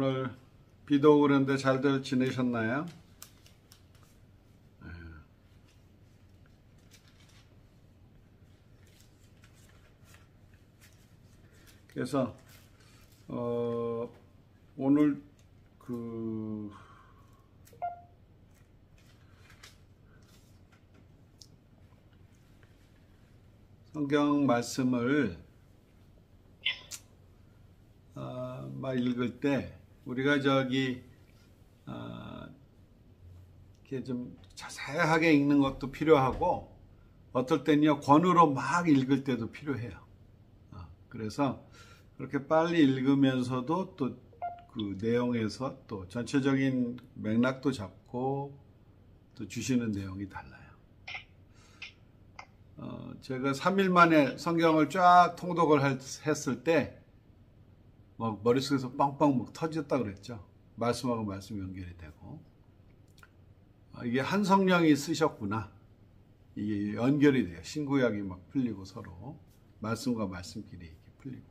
오늘 비도 오고 그런데 잘들 지내셨나요? 그래서 오늘 성경 말씀을 막 읽을 때 우리가 이렇게 좀 자세하게 읽는 것도 필요하고 어떨 때는요 권으로 막 읽을 때도 필요해요. 그래서 그렇게 빨리 읽으면서도 또 그 내용에서 또 전체적인 맥락도 잡고 또 주시는 내용이 달라요. 제가 3일 만에 성경을 쫙 통독을 했을 때 막 머릿속에서 빵빵 막 터졌다 그랬죠. 말씀하고 말씀 연결이 되고 이게 한 성령이 쓰셨구나. 이게 연결이 돼요. 신구약이 막 풀리고 서로 말씀과 말씀끼리 이렇게 풀리고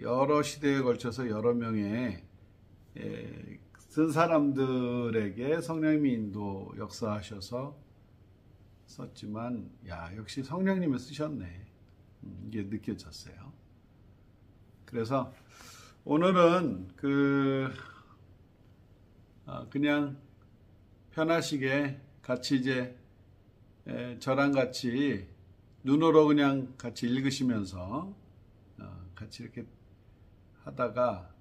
여러 시대에 걸쳐서 여러 명의 쓴 사람들에게 성령님이 인도 역사하셔서 썼지만 역시 성령님이 쓰셨네. 이게 느껴졌어요. 그래서 오늘은 그냥 편하시게 같이 이제 저랑 같이 눈으로 그냥 같이 읽으시면서 같이 이렇게 하다가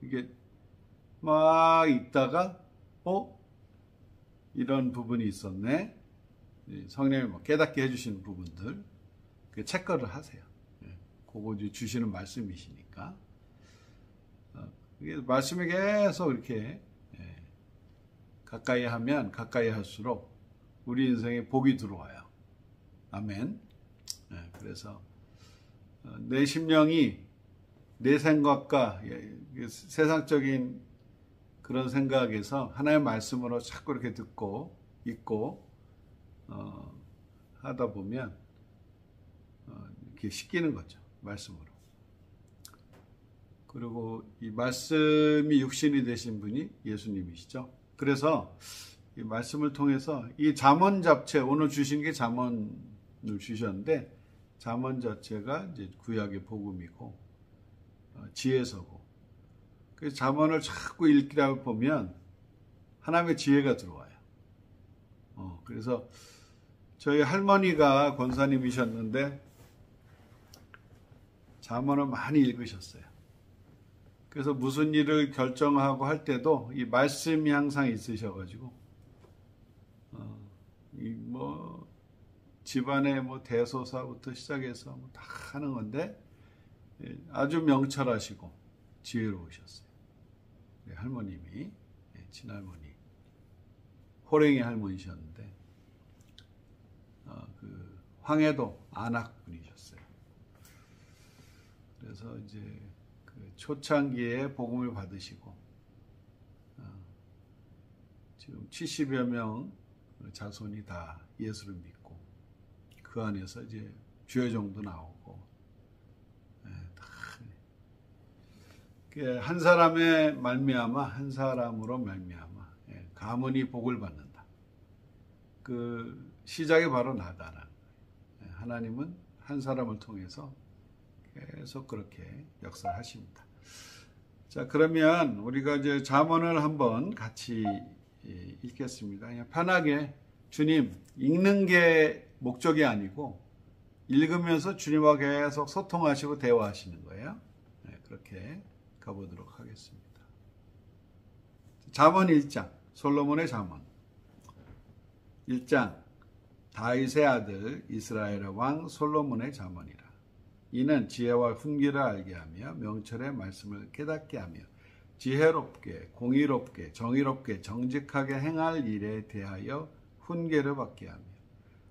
이게 막 읽다가 이런 부분이 있었네. 성령님이 깨닫게 해주시는 부분들 체크를 하세요. 그거 주시는 말씀이시니까 말씀이 계속 이렇게 가까이 하면 가까이 할수록 우리 인생에 복이 들어와요. 아멘. 그래서 내 심령이 내 생각과 세상적인 그런 생각에서 하나님의 말씀으로 자꾸 이렇게 듣고 읽고 하다 보면 이렇게 씻기는 거죠. 말씀으로. 그리고 이 말씀이 육신이 되신 분이 예수님이시죠. 그래서 이 말씀을 통해서 이 잠언 잡채, 오늘 주신 게 잠언을 주셨는데 잠언 자체가 이제 구약의 복음이고 지혜서고, 그래서 잠언을 자꾸 읽다 보면 하나님의 지혜가 들어와요. 그래서 저희 할머니가 권사님이셨는데 잠언을 많이 읽으셨어요. 그래서 무슨 일을 결정하고 할 때도 이 말씀이 항상 있으셔가지고 집안의 대소사부터 시작해서 다 하는 건데 아주 명철하시고 지혜로우셨어요. 할머님이 친할머니 호랭이 할머니셨는데 황해도 안악분이셨어요. 그래서 이제 초창기에 복음을 받으시고 지금 70여 명 자손이 다 예수를 믿고 그 안에서 이제 주여정도 나오고 한 사람의 말미암아 한 사람으로 말미암아 가문이 복을 받는다. 그 시작이 바로 나다라는 거예요. 하나님은 한 사람을 통해서 계속 그렇게 역사하십니다. 자, 그러면 우리가 이제 잠언을 한번 같이 읽겠습니다. 그냥 편하게 주님 읽는 게 목적이 아니고 읽으면서 주님과 계속 소통하시고 대화하시는 거예요. 그렇게 가보도록 하겠습니다. 잠언 1장, 솔로몬의 잠언 1장, 다윗의 아들 이스라엘의 왕 솔로몬의 잠언이라. 이는 지혜와 훈계를 알게 하며 명철의 말씀을 깨닫게 하며 지혜롭게 공의롭게 정의롭게 정직하게 행할 일에 대하여 훈계를 받게 하며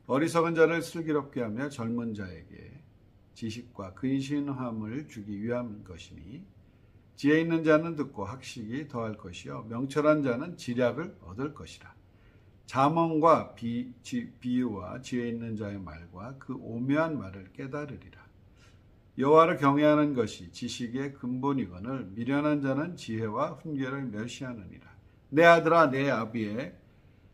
어리석은 자를 슬기롭게 하며 젊은 자에게 지식과 근신함을 주기 위한 것이니 지혜 있는 자는 듣고 학식이 더할 것이요 명철한 자는 지략을 얻을 것이라. 잠언과 비유와 지혜 있는 자의 말과 그 오묘한 말을 깨달으리라. 여호와를 경외하는 것이 지식의 근본이거늘 미련한 자는 지혜와 훈계를 멸시하느니라. 내 아들아 내 아비의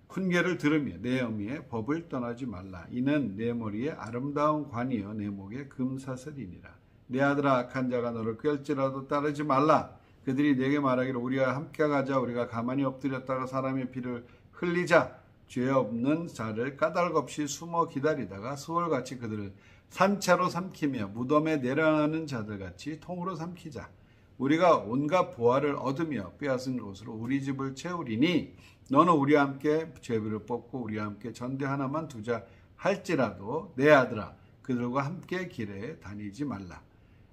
훈계를 들으며 내 어미의 법을 떠나지 말라. 이는 내 머리에 아름다운 관이요 내 목에 금사슬이니라. 내 아들아 악한 자가 너를 꾀할지라도 따르지 말라. 그들이 내게 말하기를 우리가 함께 가자. 우리가 가만히 엎드렸다가 사람의 피를 흘리자. 죄 없는 자를 까닭없이 숨어 기다리다가 수월같이 그들을 산채로 삼키며 무덤에 내려가는 자들같이 통으로 삼키자. 우리가 온갖 보화를 얻으며 빼앗은 것으로 우리 집을 채우리니 너는 우리와 함께 제비를 뽑고 우리와 함께 전대 하나만 두자 할지라도 내 아들아 그들과 함께 길에 다니지 말라.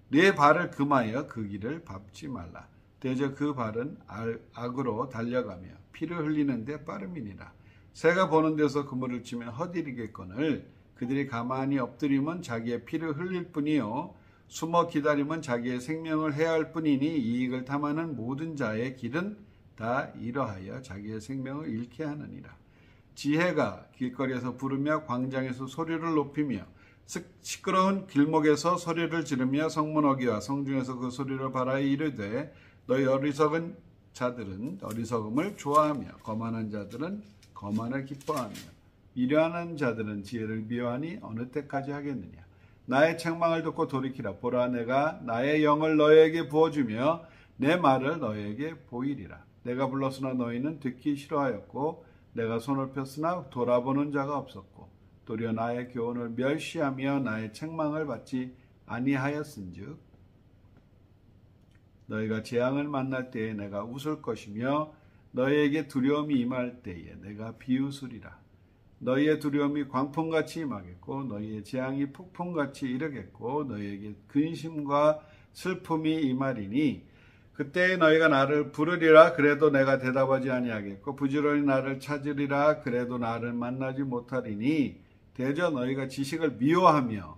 네 발을 금하여 그 길을 밟지 말라. 대저 그 발은 악으로 달려가며 피를 흘리는 데 빠름이니라. 새가 보는 데서 그물을 치면 허디리겠거늘 그들이 가만히 엎드리면 자기의 피를 흘릴 뿐이요 숨어 기다리면 자기의 생명을 해할 뿐이니 이익을 탐하는 모든 자의 길은 다 이러하여 자기의 생명을 잃게 하느니라. 지혜가 길거리에서 부르며 광장에서 소리를 높이며 시끄러운 길목에서 소리를 지르며 성문 어귀와 성중에서 그 소리를 발하여 이르되 너희 어리석은 자들은 어리석음을 좋아하며 거만한 자들은 거만을 기뻐하며 미련한 자들은 지혜를 미워하니 어느 때까지 하겠느냐. 나의 책망을 듣고 돌이키라. 보라 내가 나의 영을 너희에게 부어주며 내 말을 너희에게 보이리라. 내가 불렀으나 너희는 듣기 싫어하였고 내가 손을 폈으나 돌아보는 자가 없었고 도리어 나의 교훈을 멸시하며 나의 책망을 받지 아니하였은즉 너희가 재앙을 만날 때에 내가 웃을 것이며 너희에게 두려움이 임할 때에 내가 비웃으리라. 너희의 두려움이 광풍같이 임하겠고 너희의 재앙이 폭풍같이 이르겠고 너희에게 근심과 슬픔이 임하리니 그때 너희가 나를 부르리라. 그래도 내가 대답하지 아니하겠고 부지런히 나를 찾으리라. 그래도 나를 만나지 못하리니 대저 너희가 지식을 미워하며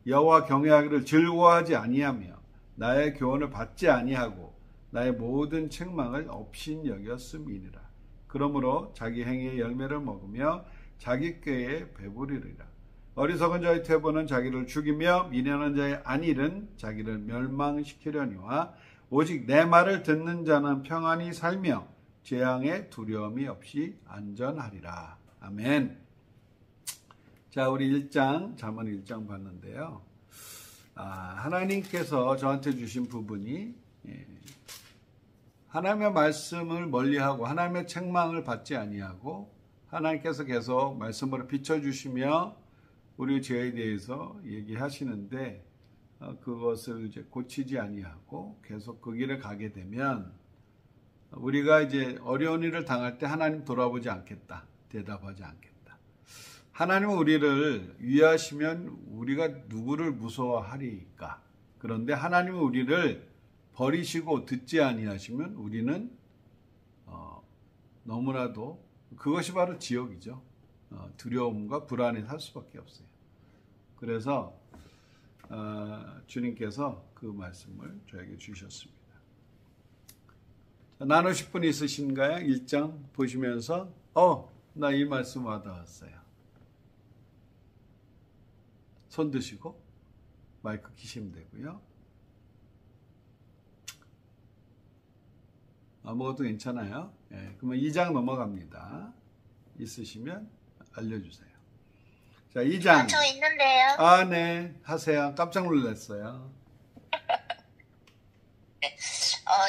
여호와 경외하기를 즐거워하지 아니하며 나의 교훈을 받지 아니하고 나의 모든 책망을 업신 여겼음이니라. 그러므로 자기 행위의 열매를 먹으며 자기 꾀에 배부리리라. 어리석은 자의 퇴보는 자기를 죽이며 미련한 자의 안일은 자기를 멸망시키려니와 오직 내 말을 듣는 자는 평안히 살며 재앙에 두려움이 없이 안전하리라. 아멘. 자, 우리 잠언 1장 봤는데요. 하나님께서 저한테 주신 부분이 하나님의 말씀을 멀리하고 하나님의 책망을 받지 아니하고 하나님께서 계속 말씀으로 비춰주시며 우리 죄에 대해서 얘기하시는데 그것을 이제 고치지 아니하고 계속 그 길을 가게 되면 우리가 이제 어려운 일을 당할 때 하나님 돌아보지 않겠다. 대답하지 않겠다. 하나님은 우리를 위하시면 우리가 누구를 무서워하리까? 그런데 하나님은 우리를 버리시고 듣지 아니하시면 우리는 너무나도 그것이 바로 지옥이죠. 두려움과 불안에 살 수밖에 없어요. 그래서 주님께서 그 말씀을 저에게 주셨습니다. 나누실 분 있으신가요? 1장 보시면서 나 이 말씀 와닿았어요. 손 드시고 마이크 키시면 되고요. 아무것도 괜찮아요. 그러면 2장 넘어갑니다. 있으시면 알려주세요. 자, 2장. 저 있는데요. 네. 하세요. 깜짝 놀랐어요. 네.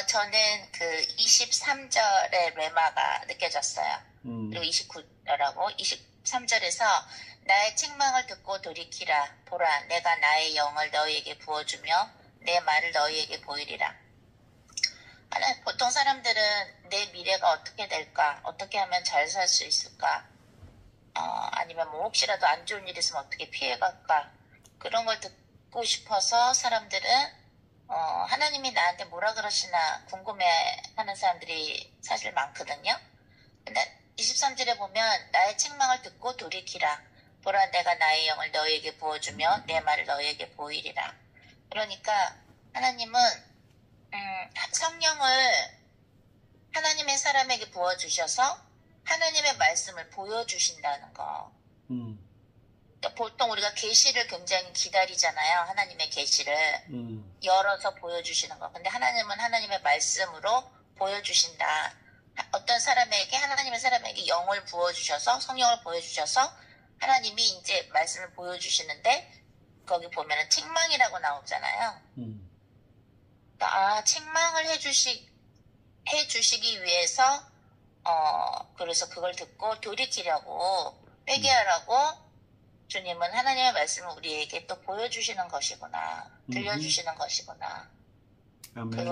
저는 그 23절의 레마가 느껴졌어요. 그리고 29절하고 23절에서 나의 책망을 듣고 돌이키라. 보라, 내가 나의 영을 너희에게 부어주며 내 말을 너희에게 보이리라. 보통 사람들은 내 미래가 어떻게 될까? 어떻게 하면 잘 살 수 있을까? 아니면 뭐 혹시라도 안 좋은 일 있으면 어떻게 피해갈까? 그런 걸 듣고 싶어서 사람들은 하나님이 나한테 뭐라 그러시나 궁금해하는 사람들이 사실 많거든요. 근데 23절에 보면 나의 책망을 듣고 돌이키라. 보라, 내가 나의 영을 너희에게 부어주며 내 말을 너희에게 보이리라. 그러니까 하나님은 성령을 하나님의 사람에게 부어주셔서 하나님의 말씀을 보여주신다는 거. 보통 우리가 계시를 굉장히 기다리잖아요. 하나님의 계시를 열어서 보여주시는 거. 근데 하나님은 하나님의 말씀으로 보여주신다. 어떤 사람에게 하나님의 사람에게 영을 부어주셔서 성령을 보여주셔서 하나님이 이제 말씀을 보여주시는데 거기 보면은 책망이라고 나오잖아요. 책망을 해주시기 위해서 그래서 그걸 듣고 돌이키려고 회개하라고 주님은 하나님의 말씀을 우리에게 또 보여주시는 것이구나. 들려주시는 것이구나. 아멘.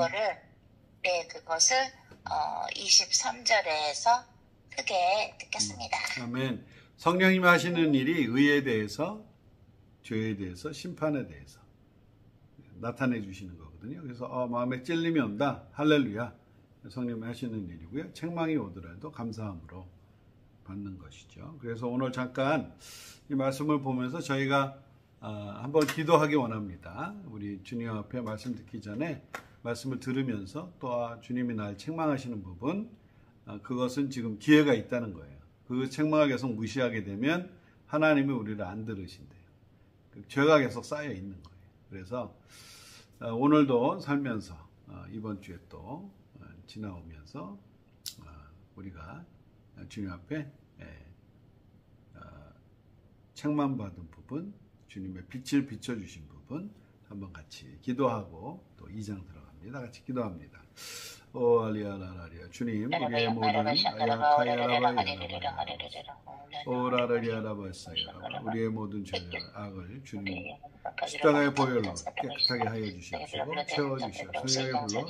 그것을 23절에서 크게 느꼈습니다. 아멘. 성령님 하시는 일이 의에 대해서, 죄에 대해서, 심판에 대해서 나타내 주시는 거거든요. 그래서 마음에 찔림이 온다. 할렐루야. 성령님 하시는 일이고요. 책망이 오더라도 감사함으로 받는 것이죠. 그래서 오늘 잠깐 이 말씀을 보면서 저희가 한번 기도하기 원합니다. 우리 주님 앞에 말씀 듣기 전에 말씀을 들으면서 또 주님이 날 책망하시는 부분, 그것은 지금 기회가 있다는 거예요. 그 책망을 계속 무시하게 되면 하나님이 우리를 안 들으신대요. 죄가 계속 쌓여 있는 거예요. 그래서 오늘도 살면서 이번 주에 또 지나오면서 우리가 주님 앞에 책망받은 부분, 주님의 빛을 비춰주신 부분 한번 같이 기도하고 또 2장 들어갑니다. 같이 기도합니다. 알리아라라리아 주님 우리의 모든 오라라리아라바사야라바 우리의 모든 죄와 악을 주님 십자가의 보혈로 깨끗하게 하여 주시옵시고 채워주시옵시고 성령의 불로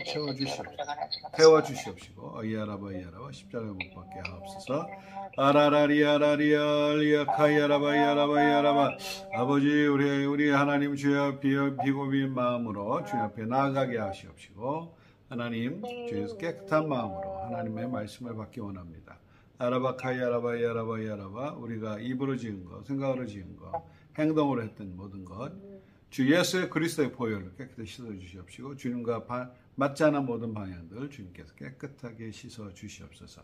태워주시옵시고 이야라바 십자가에 못 박게 하옵소서. 아라라리아라리아리아카야라바야라바야라바 아버지 우리 하나님 주여 비고비인 마음으로 주님 앞에 나아가게 하시옵시고 하나님 주에서 깨끗한 마음으로 하나님의 말씀을 받기 원합니다. 아라바카야라바야라바야라바 우리가 입으로 지은 것, 생각으로 지은 것, 행동으로 했던 모든 것 주 예수의 그리스도의 보혈로 깨끗이 씻어 주시옵시고 주님과 맞지 않은 모든 방향들 주님께서 깨끗하게 씻어 주시옵소서.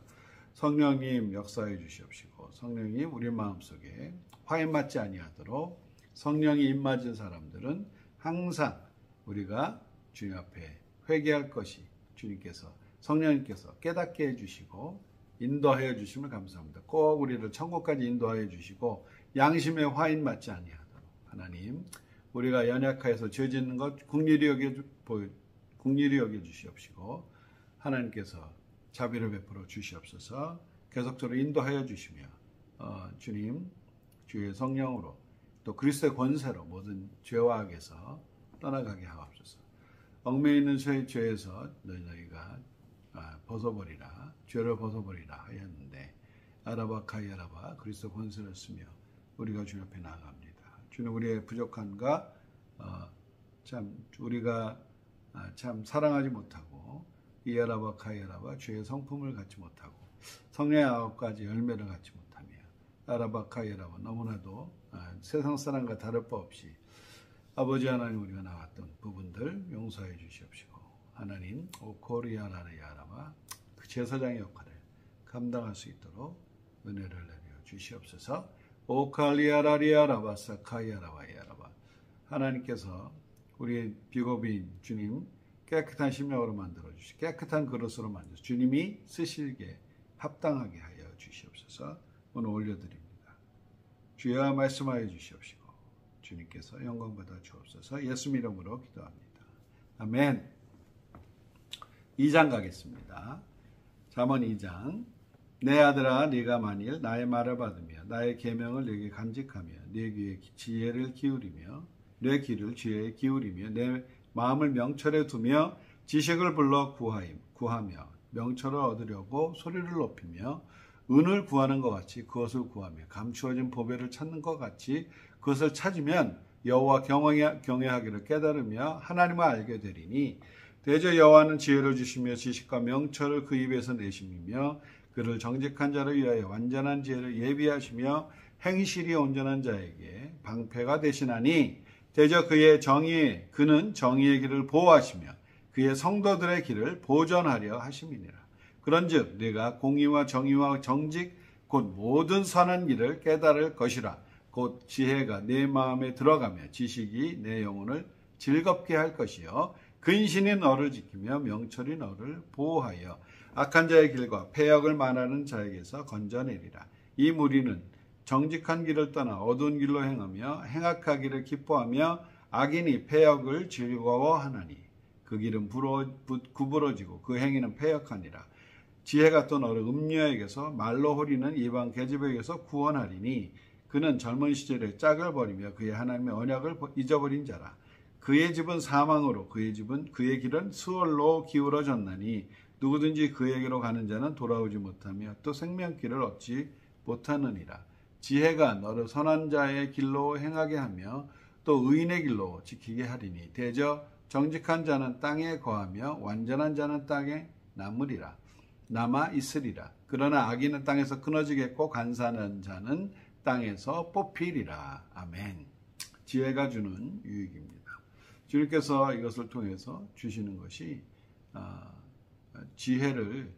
성령님 역사해 주시옵시고 성령님 우리 마음속에 화인 맞지 아니하도록 성령이 입맞은 사람들은 항상 우리가 주님 앞에 회개할 것이 주님께서 성령님께서 깨닫게 해주시고 인도하여 주심을 감사합니다. 꼭 우리를 천국까지 인도하여 주시고 양심의 화인 맞지 아니하도록 하나님 우리가 연약하여서 죄 짓는 것 긍휼히 여겨 주시옵시고 하나님께서 자비를 베풀어 주시옵소서. 계속적으로 인도하여 주시며 주님 주의 성령으로 또 그리스도의 권세로 모든 죄와 악에서 떠나가게 하옵소서. 얽매여 있는 죄에서 너희가 벗어버리라 죄를 벗어버리라 하였는데 아라바카야라바 그리스도 권세를 쓰며 우리가 주님 앞에 나아갑니다. 주는 우리의 부족함과 우리가 참 사랑하지 못하고 이아라바카야라바 주의 성품을 갖지 못하고 성령의 9가지 열매를 갖지 못하며 아라바카야라바 너무나도 세상 사람과 다를 바 없이 아버지 하나님 우리가 나왔던 부분들 용서해 주시옵시고 하나님 오코리아라리아라바 그 제사장의 역할을 감당할 수 있도록 은혜를 내려 주시옵소서. 오칼리아라리아라바사카이아라바이아라바 하나님께서 우리 비고비인 주님 깨끗한 심령으로 만들어 주시고 깨끗한 그릇으로 만들어 주님이 쓰시기에 합당하게 하여 주시옵소서. 오늘 올려드립니다. 주여 말씀하여 주시옵시고 주님께서 영광 받아 주옵소서. 예수 이름으로 기도합니다. 아멘. 2장 가겠습니다. 잠언 2장. 내 아들아 네가 만일 나의 말을 받으며 나의 계명을 네게 간직하며 네 귀에 지혜를 기울이며 내 귀를 지혜에 기울이며 내 마음을 명철에 두며 지식을 불러 구하며 명철을 얻으려고 소리를 높이며 은을 구하는 것 같이 그것을 구하며 감추어진 보배를 찾는 것 같이 그것을 찾으면 여호와 경외하기를 깨달으며 하나님을 알게 되리니 대저 여호와는 지혜를 주시며 지식과 명철을 그 입에서 내심이며 그를 정직한 자를 위하여 완전한 지혜를 예비하시며 행실이 온전한 자에게 방패가 되시나니 대저 그는 정의의 길을 보호하시며 그의 성도들의 길을 보전하려 하심이니라. 그런즉 네가 공의와 정의와 정직 곧 모든 선한 길을 깨달을 것이라. 곧 지혜가 내 마음에 들어가며 지식이 내 영혼을 즐겁게 할 것이요 근신이 너를 지키며 명철이 너를 보호하여 악한 자의 길과 패역을 말하는 자에게서 건져내리라. 이 무리는 정직한 길을 떠나 어두운 길로 행하며 행악하기를 기뻐하며 악인이 패역을 즐거워하나니 그 길은 구부러지고 그 행위는 패역하니라. 지혜가 또 너를 음녀에게서 말로 호리는 이방 계집에게서 구원하리니 그는 젊은 시절에 짝을 버리며 그의 하나님의 언약을 잊어버린 자라. 그의 집은 사망으로 그의 길은 수월로 기울어졌나니 누구든지 그에게로 가는 자는 돌아오지 못하며 또 생명길을 얻지 못하느니라. 지혜가 너를 선한 자의 길로 행하게 하며 또 의인의 길로 지키게 하리니 대저 정직한 자는 땅에 거하며 완전한 자는 땅에 남아 있으리라. 그러나 악인은 땅에서 끊어지겠고 간사한 자는 땅에서 뽑히리라. 아멘. 지혜가 주는 유익입니다. 주님께서 이것을 통해서 주시는 것이 지혜를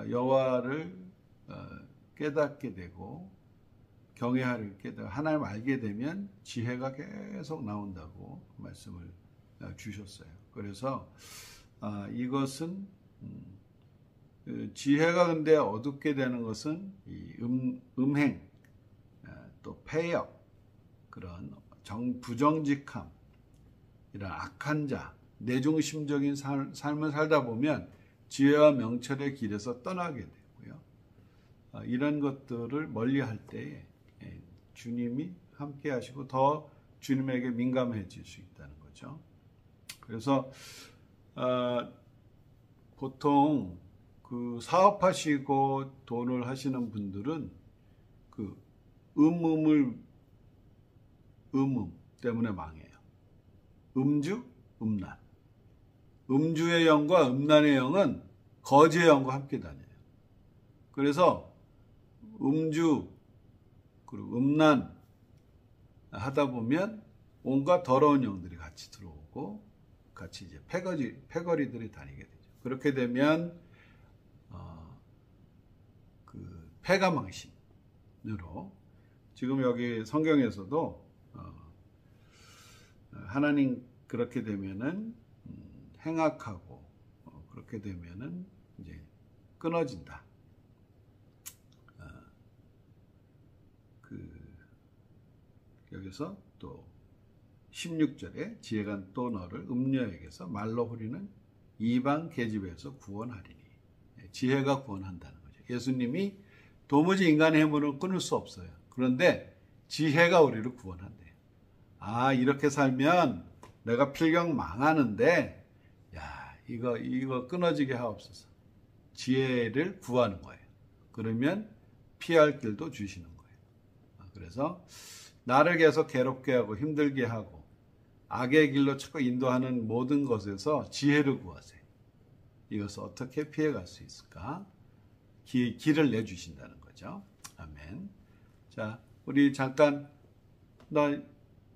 여호와를 깨닫게 되고 경외하게 되고 하나님 알게 되면 지혜가 계속 나온다고 말씀을 주셨어요. 그래서 이것은 지혜가 근데 얻게 되는 것은 이 음행 또 패역 그런 부정직함 이런 악한 자 내중심적인 삶을 살다 보면 지혜와 명철의 길에서 떠나게 되고요. 이런 것들을 멀리할 때에 주님이 함께 하시고 더 주님에게 민감해질 수 있다는 거죠. 그래서 보통 그 사업하시고 돈을 하시는 분들은 그 음음 때문에 망해요. 음주, 음란. 음주의 영과 음란의 영은 거지의 영과 함께 다녀요. 그래서 음주 그리고 음란 하다 보면 온갖 더러운 영들이 같이 들어오고 같이 이제 패거리들이 다니게 되죠. 그렇게 되면 그 패가망신으로 지금 여기 성경에서도 하나님 그렇게 되면은 행악하고 그렇게 되면은 이제 끊어진다. 여기서 또 16절에 지혜가 또 너를 음녀에게서 말로 호리는 이방 계집에서 구원하리니 지혜가 구원한다는 거죠. 예수님이 도무지 인간의 힘으로 끊을 수 없어요. 그런데 지혜가 우리를 구원한대요. 이렇게 살면 내가 필경 망하는데 이거 끊어지게 하옵소서. 지혜를 구하는 거예요. 그러면 피할 길도 주시는 거예요. 그래서 나를 계속 괴롭게 하고 힘들게 하고 악의 길로 자꾸 인도하는 모든 것에서 지혜를 구하세요. 이것을 어떻게 피해갈 수 있을까? 길을 내주신다는 거죠. 아멘. 자, 우리 잠깐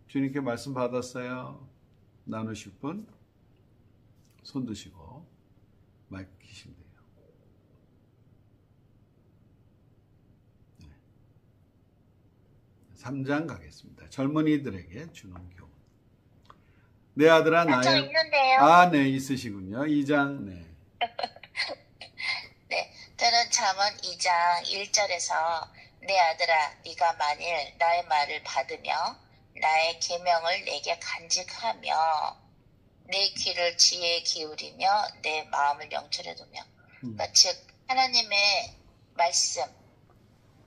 주님께 말씀 받았어요. 나누실 분 손 드시고 마이크 켜시면 돼요. 3장 가겠습니다. 젊은이들에게 주는 교훈. 내 아들아 나의 저 있는데요. 네, 있으시군요. 2장 네. 네, 저는 잠언 2장 1절에서 내 아들아 네가 만일 나의 말을 받으며 나의 계명을 내게 간직하며 내 귀를 지혜에 기울이며 내 마음을 명철에 두며 그러니까 즉 하나님의 말씀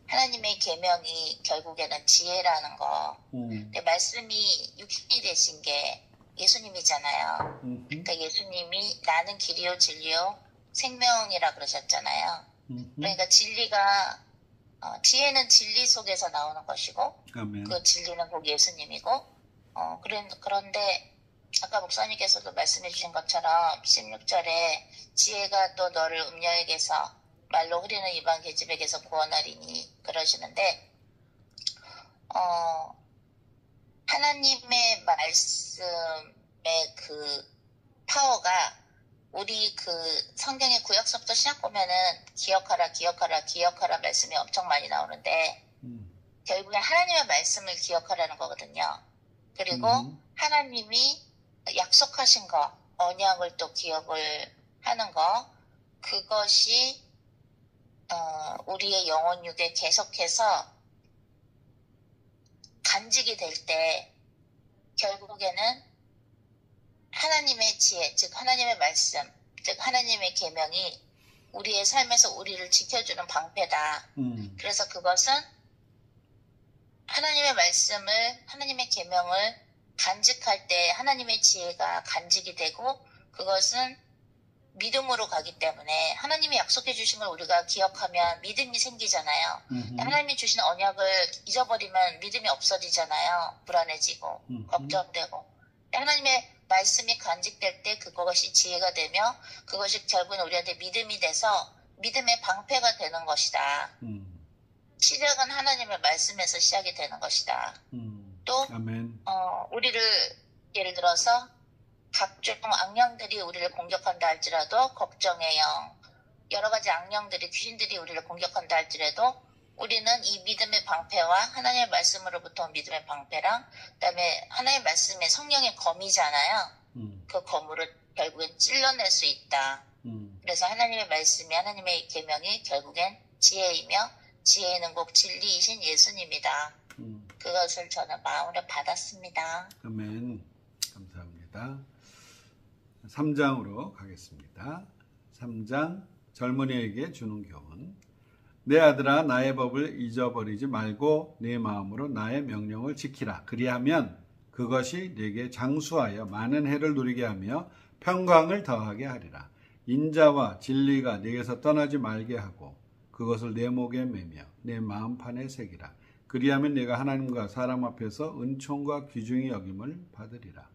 하나님의 계명이 결국에는 지혜라는 거. 근데 말씀이 육신이 되신 게 예수님이잖아요. 그러니까 예수님이 나는 길이요 진리요 생명이라 그러셨잖아요. 그러니까 진리가 지혜는 진리 속에서 나오는 것이고 아멘. 그 진리는 곧 예수님이고 그런데 아까 목사님께서도 말씀해 주신 것처럼 16절에 지혜가 또 너를 음녀에게서 말로 흐리는 이방 계집에게서 구원하리니 그러시는데 하나님의 말씀의 그 파워가 우리 그 성경의 구약서부터 시작 보면은 기억하라 말씀이 엄청 많이 나오는데 결국엔 하나님의 말씀을 기억하라는 거거든요. 그리고 하나님이 약속하신 거, 언약을 또 기억을 하는 거, 그것이 우리의 영혼 육에 계속해서 간직이 될 때 결국에는 하나님의 지혜, 즉 하나님의 말씀, 즉 하나님의 계명이 우리의 삶에서 우리를 지켜주는 방패다. 그래서 그것은 하나님의 말씀을, 하나님의 계명을 간직할 때 하나님의 지혜가 간직이 되고, 그것은 믿음으로 가기 때문에 하나님이 약속해 주신 걸 우리가 기억하면 믿음이 생기잖아요. 하나님이 주신 언약을 잊어버리면 믿음이 없어지잖아요. 불안해지고 걱정되고. 하나님의 말씀이 간직될 때 그것이 지혜가 되며, 그것이 결국은 우리한테 믿음이 돼서 믿음의 방패가 되는 것이다. 시작은 하나님의 말씀에서 시작이 되는 것이다. 또 아멘. 우리를 예를 들어서 각종 악령들이 우리를 공격한다 할지라도, 걱정의 영, 여러 가지 악령들이, 귀신들이 우리를 공격한다 할지라도 우리는 이 믿음의 방패와 하나님의 말씀으로부터 온 믿음의 방패랑, 그다음에 하나님의 말씀의 성령의 검이잖아요. 그 검으로 결국엔 찔러낼 수 있다. 그래서 하나님의 말씀이, 하나님의 계명이 결국엔 지혜이며, 지혜는 꼭 진리이신 예수님이다. 그것을 저는 마음으로 받았습니다. 아멘. 감사합니다. 3장으로 가겠습니다. 3장 젊은이에게 주는 교훈. 내 아들아, 나의 법을 잊어버리지 말고 내 마음으로 나의 명령을 지키라. 그리하면 그것이 네게 장수하여 많은 해를 누리게 하며 평강을 더하게 하리라. 인자와 진리가 네게서 떠나지 말게 하고 그것을 내 목에 매며 내 마음판에 새기라. 그리하면 네가 하나님과 사람 앞에서 은총과 귀중히 여김을 받으리라.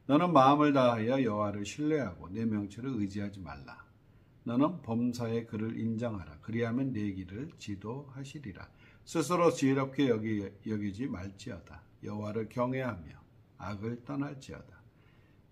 너는 마음을 다하여 여호와를 신뢰하고 내 명철을 의지하지 말라. 너는 범사의 그를 인정하라. 그리하면 내 길을 지도하시리라. 스스로 지혜롭게 여기지 말지어다. 여호와를 경외하며 악을 떠날지어다.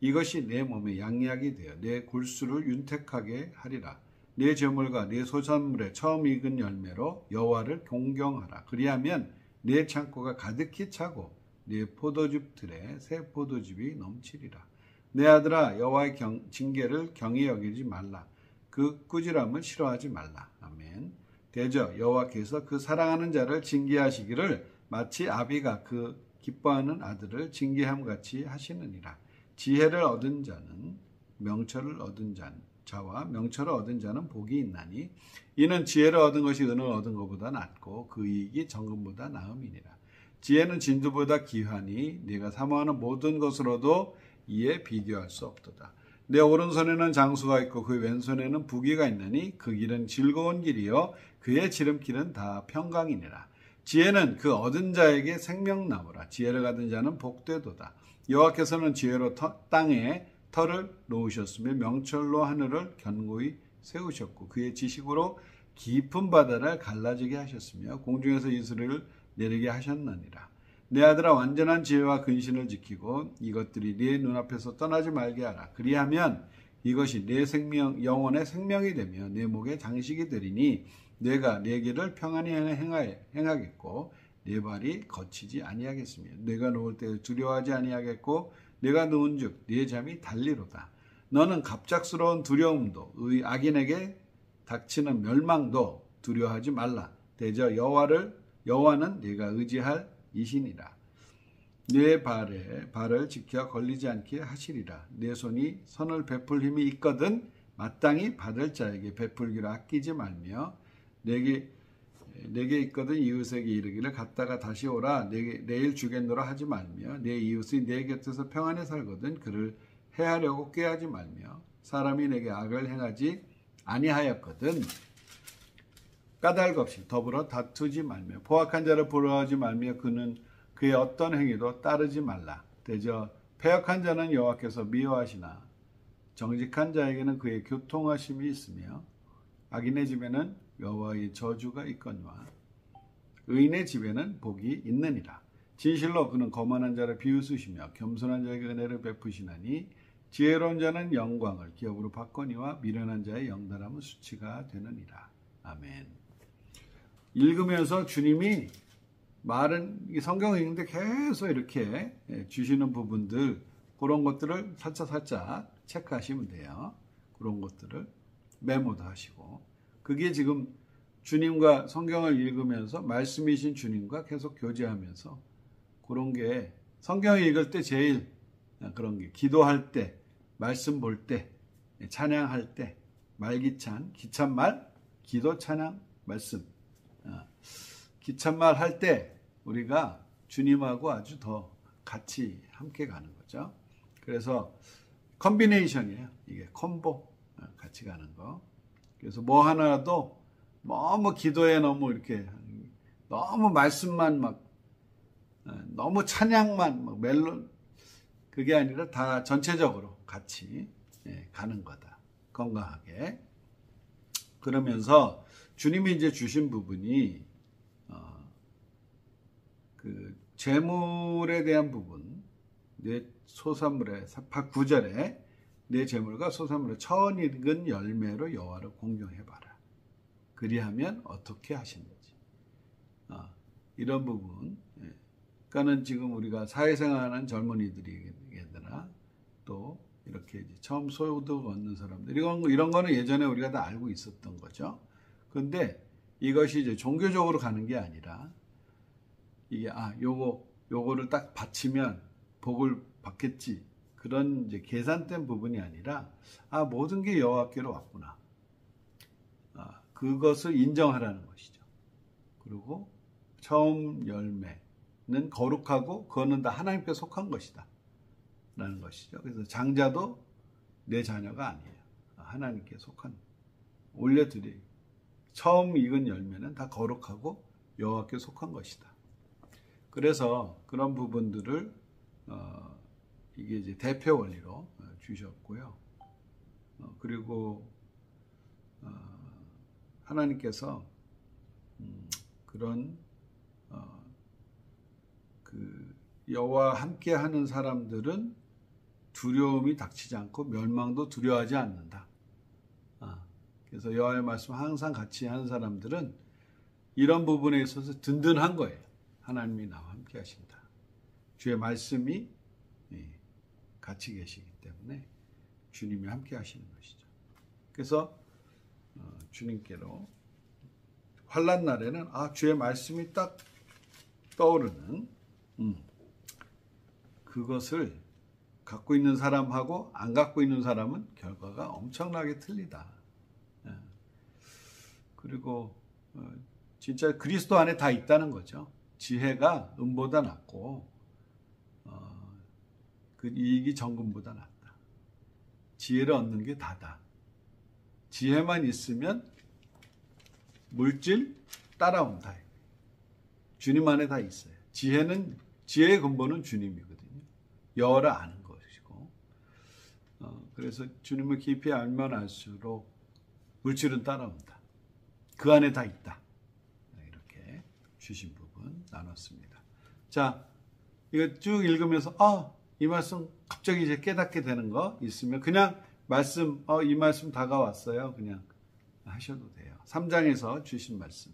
이것이 내 몸에 양약이 되어 내 골수를 윤택하게 하리라. 내 제물과 내 소산물의 처음 익은 열매로 여호와를 존경하라. 그리하면 내 창고가 가득히 차고 내 포도즙 틀에 새 포도즙이 넘치리라. 내 아들아, 여호와의 징계를 경히 여기지 말라. 그 꾸지람을 싫어하지 말라. 아멘. 대저 여호와께서 그 사랑하는 자를 징계하시기를 마치 아비가 그 기뻐하는 아들을 징계함같이 하시느니라. 지혜를 얻은 자는 명철을 얻은 자와 명철을 얻은 자는 복이 있나니, 이는 지혜를 얻은 것이 은을 얻은 것보다 낫고 그 이익이 정금보다 나음이니라. 지혜는 진주보다 귀하니 네가 사모하는 모든 것으로도 이에 비교할 수 없도다. 내 오른손에는 장수가 있고 그 왼손에는 부귀가 있나니 그 길은 즐거운 길이요 그의 지름길은 다 평강이니라. 지혜는 그 얻은 자에게 생명나무라. 지혜를 가진 자는 복되도다. 여호와께서는 지혜로 땅에 터를 놓으셨으며 명철로 하늘을 견고히 세우셨고 그의 지식으로 깊은 바다를 갈라지게 하셨으며 공중에서 이슬을 내리게 하셨느니라. 내 아들아, 완전한 지혜와 근신을 지키고 이것들이 네 눈앞에서 떠나지 말게 하라. 그리하면 이것이 내 영혼의 생명이 되며 내 목의 장식이 되리니 내가 내 길을 평안히 행하겠고 내 발이 거치지 아니하겠으며 내가 누울 때 두려워하지 아니하겠고 내가 누운즉 네 잠이 달리로다. 너는 갑작스러운 두려움도 악인에게 닥치는 멸망도 두려워하지 말라. 대저 여호와는 네가 의지할 이시니라. 내 발을 지켜 걸리지 않게 하시리라. 내 손이 선을 베풀 힘이 있거든 마땅히 받을 자에게 베풀기를 아끼지 말며 내게 있거든 이웃에게 이르기를 갔다가 다시 오라. 내일 주겠노라 하지 말며 내 이웃이 내 곁에서 평안히 살거든 그를 해하려고 꾀하지 말며 사람이 내게 악을 행하지 아니하였거든 까닭 없이 더불어 다투지 말며 포악한 자를 부러워하지 말며 그의 어떤 행위도 따르지 말라. 대저 패역한 자는 여호와께서 미워하시나 정직한 자에게는 그의 교통하심이 있으며 악인의 집에는 여호와의 저주가 있거니와 의인의 집에는 복이 있느니라. 진실로 그는 거만한 자를 비웃으시며 겸손한 자에게 은혜를 베푸시나니 지혜로운 자는 영광을 기업으로 받거니와 미련한 자의 영달함은 수치가 되느니라. 아멘. 읽으면서 주님이 말은 이 성경을 읽는데 계속 이렇게 주시는 부분들, 그런 것들을 살짝 체크하시면 돼요. 그런 것들을 메모도 하시고, 그게 지금 주님과 성경을 읽으면서 말씀이신 주님과 계속 교제하면서 그런 게 성경을 읽을 때 제일 그런 게, 기도할 때, 말씀 볼 때, 찬양할 때, 말기찬, 기찬말, 기도, 찬양, 말씀, 기찬말 할 때 우리가 주님하고 아주 더 같이 함께 가는 거죠. 그래서 컨비네이션이에요. 이게 콤보, 같이 가는 거. 그래서 뭐 하나도 너무 기도에 너무 이렇게 너무 말씀만 막 너무 찬양만 막 멜론, 그게 아니라 다 전체적으로 같이 가는 거다. 건강하게. 그러면서 주님이 이제 주신 부분이 그 재물에 대한 부분, 내 소산물의 9절에 내 재물과 소산물의 처음 익은 열매로 여호와를 공경해봐라. 그리하면 어떻게 하시는지. 이런 부분. 그러니까는 지금 우리가 사회생활하는 젊은이들이나 또 이렇게 이제 처음 소득 얻는 사람들, 이런 거는 예전에 우리가 다 알고 있었던 거죠. 그런데 이것이 이제 종교적으로 가는 게 아니라, 이게 요거를 딱 바치면 복을 받겠지, 그런 이제 계산된 부분이 아니라 모든 게 여호와께로 왔구나. 그것을 인정하라는 것이죠. 그리고 처음 열매는 거룩하고 그거는 다 하나님께 속한 것이다 라는 것이죠. 그래서 장자도 내 자녀가 아니에요. 하나님께 속한, 올려드리, 처음 익은 열매는 다 거룩하고 여호와께 속한 것이다. 그래서 그런 부분들을 이게 이제 대표 원리로 주셨고요. 그리고 하나님께서 그런 그 여호와 함께 하는 사람들은 두려움이 닥치지 않고 멸망도 두려워하지 않는다. 그래서 여호와의 말씀 항상 같이 하는 사람들은 이런 부분에 있어서 든든한 거예요. 하나님이 나와 함께 하신다. 주의 말씀이 같이 계시기 때문에 주님이 함께 하시는 것이죠. 그래서 주님께로 환난 날에는 주의 말씀이 딱 떠오르는 그것을 갖고 있는 사람하고 안 갖고 있는 사람은 결과가 엄청나게 틀리다. 그리고 진짜 그리스도 안에 다 있다는 거죠. 지혜가 은보다 낫고 그 이익이 정금보다 낫다. 지혜를 얻는 게 다다. 지혜만 있으면 물질 따라온다. 주님 안에 다 있어요. 지혜의 근본은 주님이거든요. 여호와를 아는 것이고, 그래서 주님을 깊이 알면 알수록 물질은 따라온다. 그 안에 다 있다. 이렇게 주신 부분 나눴습니다. 자, 이거 쭉 읽으면서 이 말씀 갑자기 이제 깨닫게 되는 거 있으면 그냥 말씀, 이 말씀 다가왔어요. 그냥 하셔도 돼요. 3장에서 주신 말씀.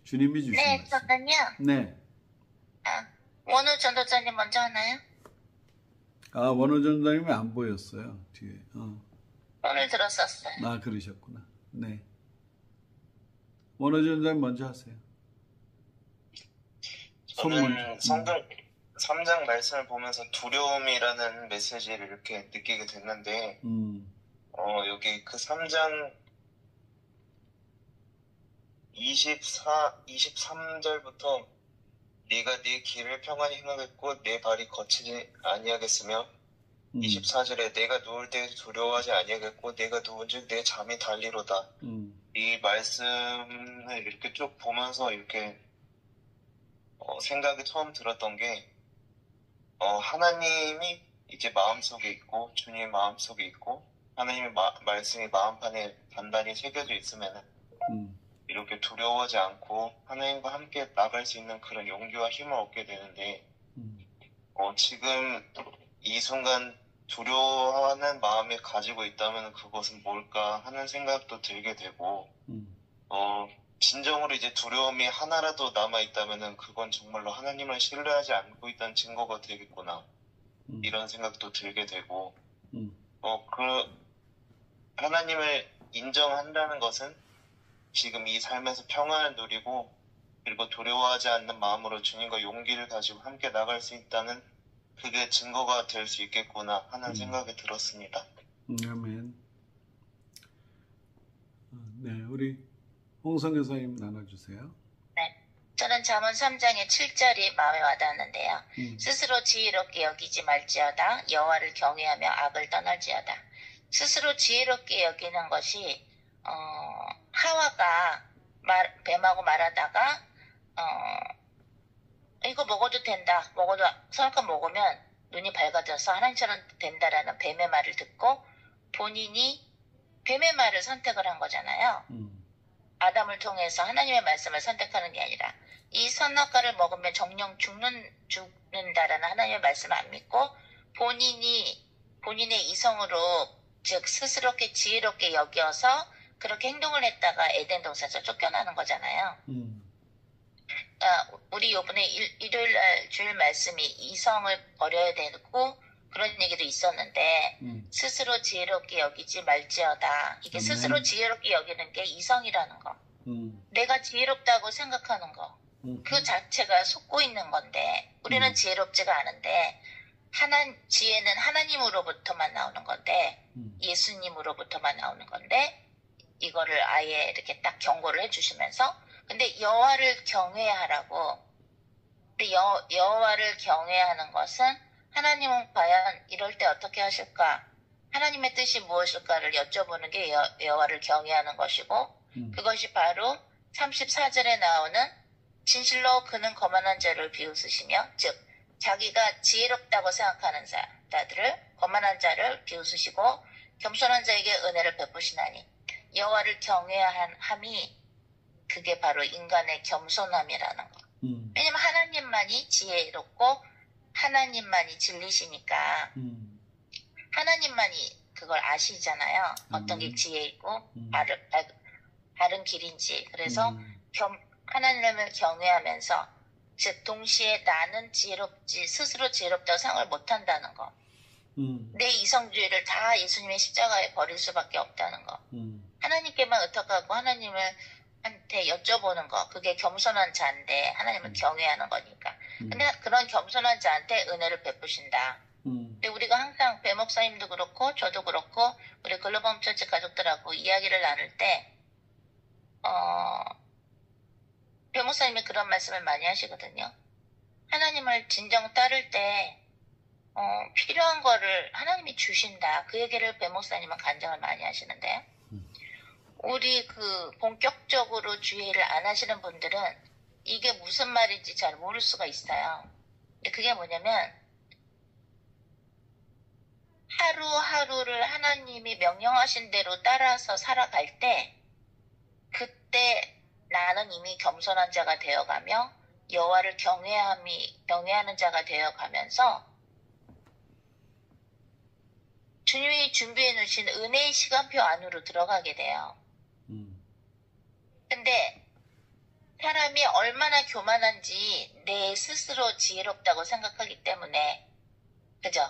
주님이 주신 말씀. 저는요. 네. 원우 전도자님 먼저 하나요? 원우 전도자님이 안 보였어요. 뒤에. 오늘 들었었어요. 그러셨구나. 네. 원우 전도자님 먼저 하세요. 저는 성경 3장 말씀을 보면서 두려움이라는 메시지를 이렇게 느끼게 됐는데, 여기 그 3장 23절부터 네가 네 길을 평안히 행하겠고 내 발이 거치지 아니하겠으며, 24절에 내가 누울 때 두려워하지 아니하겠고 내가 누운즉 내 잠이 달리로다. 이 말씀을 이렇게 쭉 보면서 이렇게 생각이 처음 들었던 게, 하나님이 이제 마음속에 있고 주님 마음속에 있고 하나님의 말씀이 마음판에 단단히 새겨져 있으면 이렇게 두려워하지 않고 하나님과 함께 나갈 수 있는 그런 용기와 힘을 얻게 되는데, 지금 이 순간 두려워하는 마음이 가지고 있다면 그것은 뭘까 하는 생각도 들게 되고, 진정으로 이제 두려움이 하나라도 남아있다면은 그건 정말로 하나님을 신뢰하지 않고 있다는 증거가 되겠구나. 이런 생각도 들게 되고, 하나님을 인정한다는 것은 지금 이 삶에서 평안을 누리고, 그리고 두려워하지 않는 마음으로 주님과 용기를 가지고 함께 나갈 수 있다는 그게 증거가 될 수 있겠구나 하는 생각이 들었습니다. 아멘. 네, 우리 홍성 교사님 나눠주세요. 네, 저는 잠언 3장의 7절이 마음에 와닿았는데요. 스스로 지혜롭게 여기지 말지어다 여호와를 경외하며 악을 떠날지어다. 스스로 지혜롭게 여기는 것이 하와가 뱀하고 말하다가 이거 먹어도 된다, 먹어도 선악과 먹으면 눈이 밝아져서 하나님처럼 된다라는 뱀의 말을 듣고 본인이 뱀의 말을 선택을 한 거잖아요. 아담을 통해서 하나님의 말씀을 선택하는 게 아니라 이 선악과를 먹으면 정령 죽는다라는 하나님의 말씀을 안 믿고 본인의 이성으로, 즉 스스로게 지혜롭게 여겨서 그렇게 행동을 했다가 에덴 동산에서 쫓겨나는 거잖아요. 우리 요번에 일요일날 주일 말씀이 이성을 버려야 되고 그런 얘기도 있었는데 스스로 지혜롭게 여기지 말지어다. 이게 스스로 지혜롭게 여기는 게 이성이라는 거. 내가 지혜롭다고 생각하는 거. 그 자체가 속고 있는 건데 우리는 지혜롭지가 않은데 지혜는 하나님으로부터만 나오는 건데 예수님으로부터만 나오는 건데 이거를 아예 이렇게 딱 경고를 해주시면서 근데 여호와를 경외하라고. 근데 여호와를 경외하는 것은 하나님은 과연 이럴 때 어떻게 하실까? 하나님의 뜻이 무엇일까를 여쭤보는 게 여호와를 경외하는 것이고 그것이 바로 34절에 나오는 진실로 그는 거만한 자를 비웃으시며 즉 자기가 지혜롭다고 생각하는 자들을 거만한 자를 비웃으시고 겸손한 자에게 은혜를 베푸시나니 여호와를 경외함이 그게 바로 인간의 겸손함이라는 거. 왜냐면 하나님만이 지혜롭고 하나님만이 진리시니까 하나님만이 그걸 아시잖아요. 어떤 게 지혜 있고 바른 길인지. 그래서 하나님을 경외하면서 즉 동시에 나는 지혜롭지 스스로 지혜롭다고 생각을 못한다는 거. 내 이성주의를 다 예수님의 십자가에 버릴 수밖에 없다는 거. 하나님께만 의탁하고 하나님한테 여쭤보는 거. 그게 겸손한 자인데 하나님을 경외하는 거니까. 근데 그런 겸손한 자한테 은혜를 베푸신다. 근데 우리가 항상 배 목사님도 그렇고 저도 그렇고 우리 글로벌 처치 가족들하고 이야기를 나눌 때 배 목사님이 그런 말씀을 많이 하시거든요. 하나님을 진정 따를 때 필요한 거를 하나님이 주신다. 그 얘기를 배 목사님은 간증을 많이 하시는데 우리 본격적으로 주의를 안 하시는 분들은 이게 무슨 말인지 잘 모를 수가 있어요. 근데 그게 뭐냐면 하루하루를 하나님이 명령하신 대로 따라서 살아갈 때 그때 나는 이미 겸손한 자가 되어가며 여호와를 경외하는 자가 되어가면서 주님이 준비해 놓으신 은혜의 시간표 안으로 들어가게 돼요. 근데 사람이 얼마나 교만한지 내 스스로 지혜롭다고 생각하기 때문에 그죠?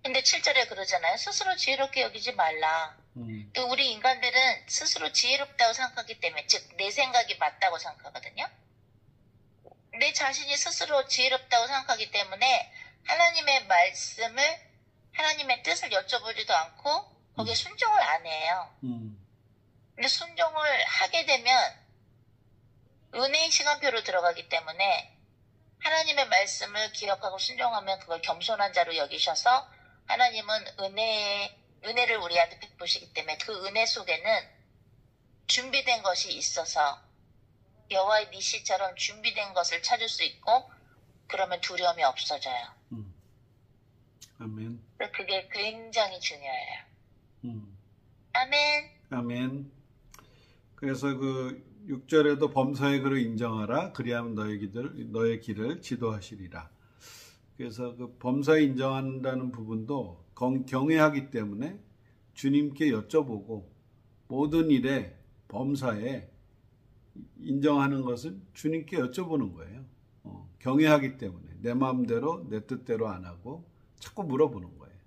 근데 7절에 그러잖아요. 스스로 지혜롭게 여기지 말라. 우리 인간들은 스스로 지혜롭다고 생각하기 때문에 즉 내 생각이 맞다고 생각하거든요. 내 자신이 스스로 지혜롭다고 생각하기 때문에 하나님의 말씀을 하나님의 뜻을 여쭤보지도 않고 거기에 순종을 안 해요. 근데 순종을 하게 되면 은혜의 시간표로 들어가기 때문에 하나님의 말씀을 기억하고 순종하면 그걸 겸손한 자로 여기셔서 하나님은 은혜를 우리한테 베푸시기 때문에 그 은혜 속에는 준비된 것이 있어서 여호와의 니시처럼 준비된 것을 찾을 수 있고 그러면 두려움이 없어져요. 아멘. 그게 굉장히 중요해요. 아멘. 아멘. 그래서 6절에도 범사의 그를 인정하라. 그리하면 너의 길을 지도하시리라. 그래서 범사에 인정한다는 부분도 경외하기 때문에 주님께 여쭤보고 모든 일에 범사에 인정하는 것은 주님께 여쭤보는 거예요. 경외하기 때문에 내 마음대로 내 뜻대로 안 하고 자꾸 물어보는 거예요.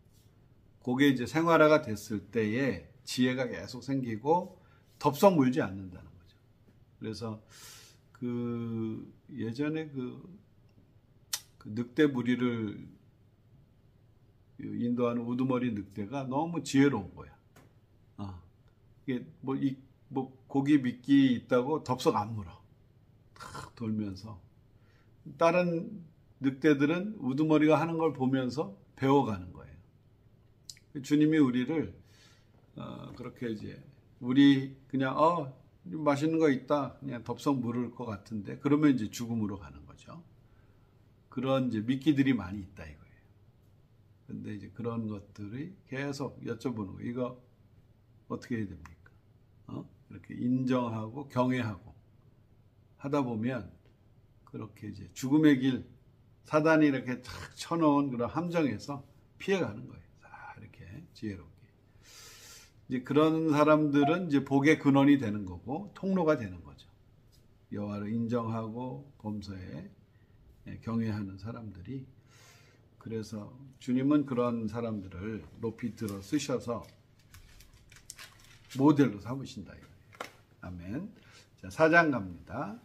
그게 이제 생활화가 됐을 때에 지혜가 계속 생기고 덥석 물지 않는다는 거죠. 그래서 그 예전에 그 늑대 무리를 인도하는 우두머리 늑대가 너무 지혜로운 거야. 이게 뭐 고기 미끼 있다고 덥석 안 물어. 탁 돌면서 다른 늑대들은 우두머리가 하는 걸 보면서 배워가는 거예요. 주님이 우리를 그렇게 이제 우리 그냥 맛있는 거 있다 그냥 덥석 물을 것 같은데 그러면 이제 죽음으로 가는 거죠. 그런 이제 미끼들이 많이 있다 이거예요. 근데 이제 그런 것들이 계속 여쭤보는 거예요. 이거 어떻게 해야 됩니까? 이렇게 인정하고 경외하고 하다 보면 그렇게 이제 죽음의 길 사단이 이렇게 탁 쳐놓은 그런 함정에서 피해가는 거예요. 이렇게 지혜롭게. 이제 그런 사람들은 이제 복의 근원이 되는 거고 통로가 되는 거죠. 여호와를 인정하고 범사에 경외하는 사람들이. 그래서 주님은 그런 사람들을 높이 들어 쓰셔서 모델로 삼으신다 이거예요. 아멘. 자, 4장 갑니다.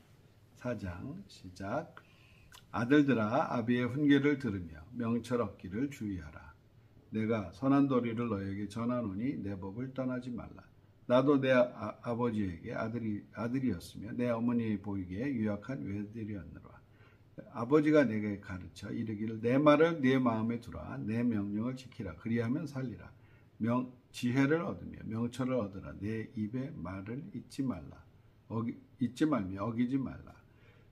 4장 시작. 아들들아 아비의 훈계를 들으며 명철 얻기를 주의하라. 내가 선한 도리를 너에게 전하노니 내 법을 떠나지 말라. 나도 내 아버지에게 아들이었으며 내 어머니에 보이기에 유약한 외들이었노라. 아버지가 내게 가르쳐 이르기를 내 말을 네 마음에 두라. 내 명령을 지키라. 그리하면 살리라. 지혜를 얻으며 명철을 얻으라. 내 입의 말을 잊지 말며 어기지 말라.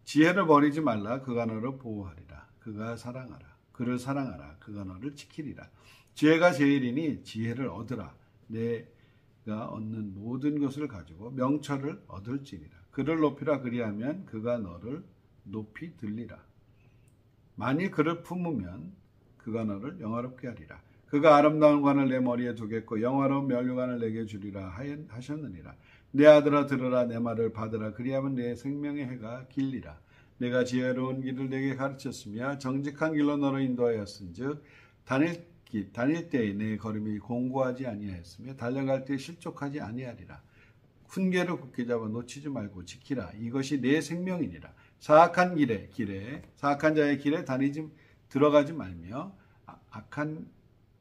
지혜를 버리지 말라. 그가 너를 보호하리라. 그를 사랑하라. 그가 너를 지키리라. 지혜가 제일이니 지혜를 얻으라. 내가 얻는 모든 것을 가지고 명철을 얻을지니라. 그를 높이라. 그리하면 그가 너를 높이 들리라. 만일 그를 품으면 그가 너를 영화롭게 하리라. 그가 아름다운 관을 내 머리에 두겠고 영화로운 면류관을 내게 주리라 하셨느니라. 내 아들아 들으라. 내 말을 받으라. 그리하면 내 생명의 해가 길리라. 내가 지혜로운 길을 내게 가르쳤으며 정직한 길로 너를 인도하였은즉 다닐 때에 내 걸음이 공고하지 아니하였으며 달려갈 때 실족하지 아니하리라. 훈계를 굳게 잡아 놓치지 말고 지키라. 이것이 내 생명이니라. 사악한 자의 길에 들어가지 말며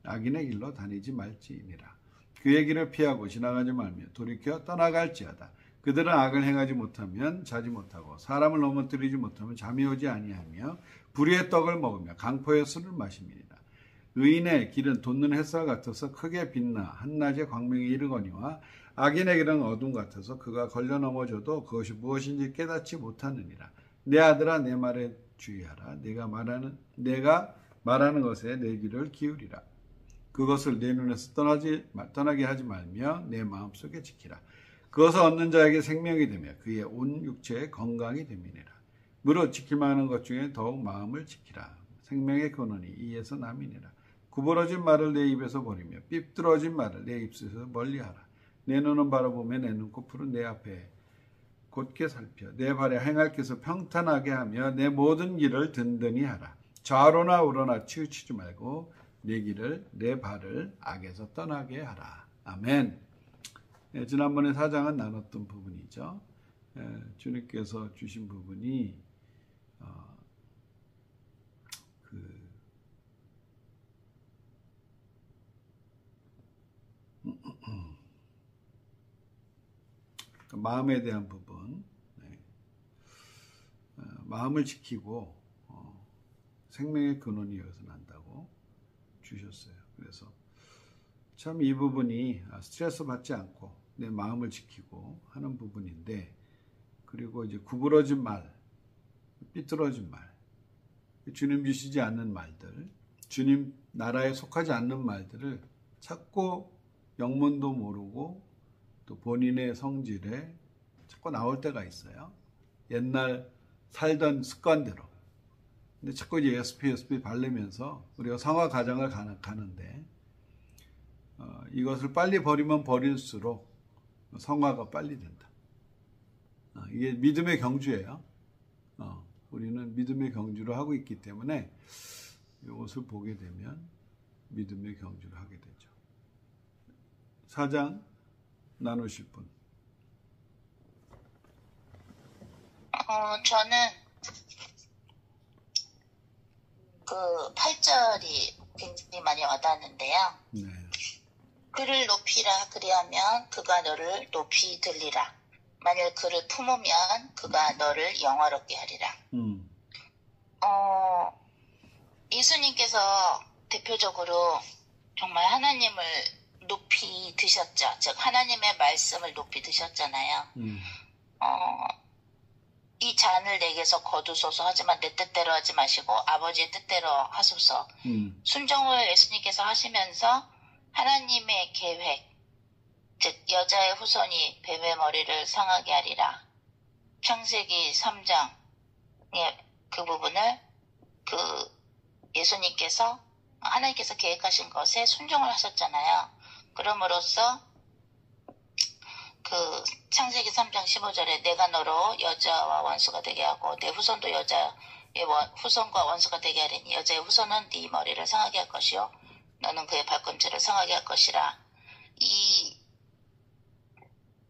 악인의 길로 다니지 말지니라. 그의 길을 피하고 지나가지 말며 돌이켜 떠나갈지어다. 그들은 악을 행하지 못하면 자지 못하고 사람을 넘어뜨리지 못하면 잠이 오지 아니하며 불의의 떡을 먹으며 강포의 술을 마심이니라. 의인의 길은 돋는 햇살 같아서 크게 빛나 한낮에 광명이 이르거니와 악인의 길은 어둠 같아서 그가 걸려 넘어져도 그것이 무엇인지 깨닫지 못하느니라. 내 아들아 내 말에 주의하라. 내가 말하는 것에 내 귀를 기울이라. 그것을 내 눈에서 떠나게 하지 말며 내 마음속에 지키라. 그것을 얻는 자에게 생명이 되며 그의 온 육체의 건강이 됨이니라. 무릇 지킬 만한 것 중에 더욱 마음을 지키라. 생명의 근원이 이에서 남이니라. 구부러진 말을 내 입에서 버리며 삐뚤어진 말을 내 입술에서 멀리하라. 내 눈은 바라보며 내 눈꺼풀은 내 앞에 곧게 살펴 내 발에 행할 것을 평탄하게 하며 내 모든 길을 든든히 하라. 좌로나 우로나 치우치지 말고 내 발을 악에서 떠나게 하라. 아멘. 지난번에 4장은 나눴던 부분이죠. 주님께서 주신 부분이 마음에 대한 부분, 마음을 지키고 생명의 근원이 여기서 난다고 주셨어요. 그래서 참 이 부분이 스트레스 받지 않고 내 마음을 지키고 하는 부분인데, 그리고 이제 구부러진 말, 삐뚤어진 말, 주님 주시지 않는 말들, 주님 나라에 속하지 않는 말들을 자꾸 영문도 모르고 또 본인의 성질에 자꾸 나올 때가 있어요. 옛날 살던 습관대로. 근데 자꾸 이제 ESP 바르면서 우리가 성화 과정을 가는데 이것을 빨리 버리면 버릴수록 성화가 빨리 된다. 이게 믿음의 경주예요. 우리는 믿음의 경주를 하고 있기 때문에 이것을 보게 되면 믿음의 경주를 하게 되죠. 사장 나누실 분. 저는 그 8절이 굉장히 많이 와닿았는데요. 네. 그를 높이라 그리하면 그가 너를 높이 들리라. 만일 그를 품으면 그가 너를 영화롭게 하리라. 예수님께서 대표적으로 정말 하나님을 높이 드셨죠. 즉 하나님의 말씀을 높이 드셨잖아요. 이 잔을 내게서 거두소서 하지만 내 뜻대로 하지 마시고 아버지의 뜻대로 하소서. 순종을 예수님께서 하시면서 하나님의 계획, 즉 여자의 후손이 뱀의 머리를 상하게 하리라. 창세기 3장의 그 부분을 예수님께서 하나님께서 계획하신 것에 순종을 하셨잖아요. 그럼으로써 창세기 3장 15절에 내가 너로 여자와 원수가 되게 하고 내 후손도 여자의 후손과 원수가 되게 하리니 여자의 후손은 네 머리를 상하게 할 것이요 너는 그의 발꿈치를 상하게 할 것이라.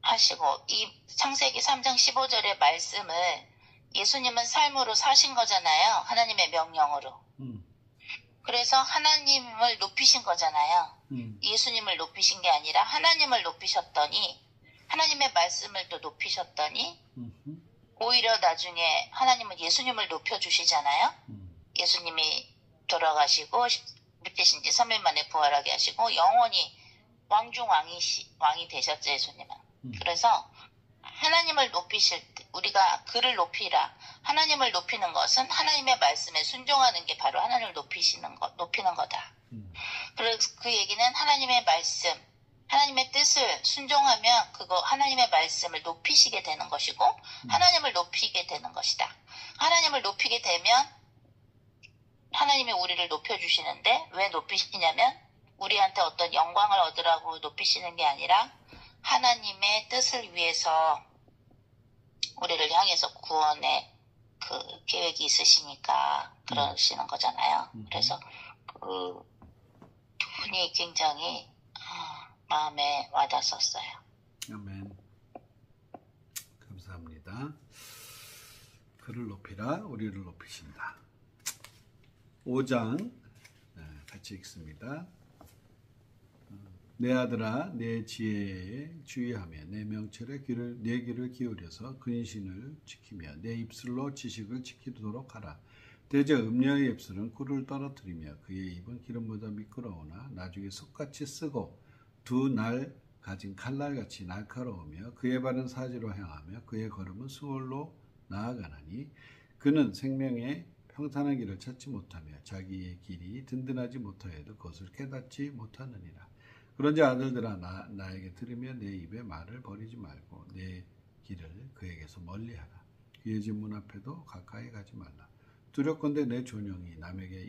하시고 이 창세기 3장 15절의 말씀을 예수님은 삶으로 사신 거잖아요. 하나님의 명령으로. 그래서 하나님을 높이신 거잖아요. 예수님을 높이신 게 아니라 하나님을 높이셨더니 하나님의 말씀을 또 높이셨더니 오히려 나중에 하나님은 예수님을 높여주시잖아요. 예수님이 돌아가시고 밑에신 지 3일 만에 부활하게 하시고 영원히 왕이 되셨죠. 예수님은. 그래서 하나님을 높이실 때 우리가 그를 높이라. 하나님을 높이는 것은 하나님의 말씀에 순종하는 게 바로 하나님을 높이는 거다. 그래서 그 얘기는 하나님의 말씀, 하나님의 뜻을 순종하면 그거 하나님의 말씀을 높이시게 되는 것이고 하나님을 높이게 되는 것이다. 하나님을 높이게 되면 하나님이 우리를 높여주시는데 왜 높이시냐면 우리한테 어떤 영광을 얻으라고 높이시는 게 아니라 하나님의 뜻을 위해서 우리를 향해서 구원의 그 계획이 있으시니까 그러시는 거잖아요. 그래서 그 부분이 굉장히 마음에 와닿았었어요. 아멘. 감사합니다. 그를 높이라 우리를 높이신다. 5장 같이 읽습니다. 내 아들아 내 지혜에 주의하며 내 명철에 내 귀를 기울여서 근신을 지키며 내 입술로 지식을 지키도록 하라. 대저 음녀의 입술은 꿀을 떨어뜨리며 그의 입은 기름보다 미끄러우나 나중에 석같이 쓰고 두 날 가진 칼날같이 날카로우며 그의 발은 사지로 향하며 그의 걸음은 수월로 나아가나니 그는 생명의 평탄한 길을 찾지 못하며 자기의 길이 든든하지 못하여도 그것을 깨닫지 못하느니라. 그런지 아들들아 나에게 들으며 내 입에 말을 버리지 말고 내 길을 그에게서 멀리하라. 그의 집 문 앞에도 가까이 가지 말라. 두렵건대 내 존영이 남에게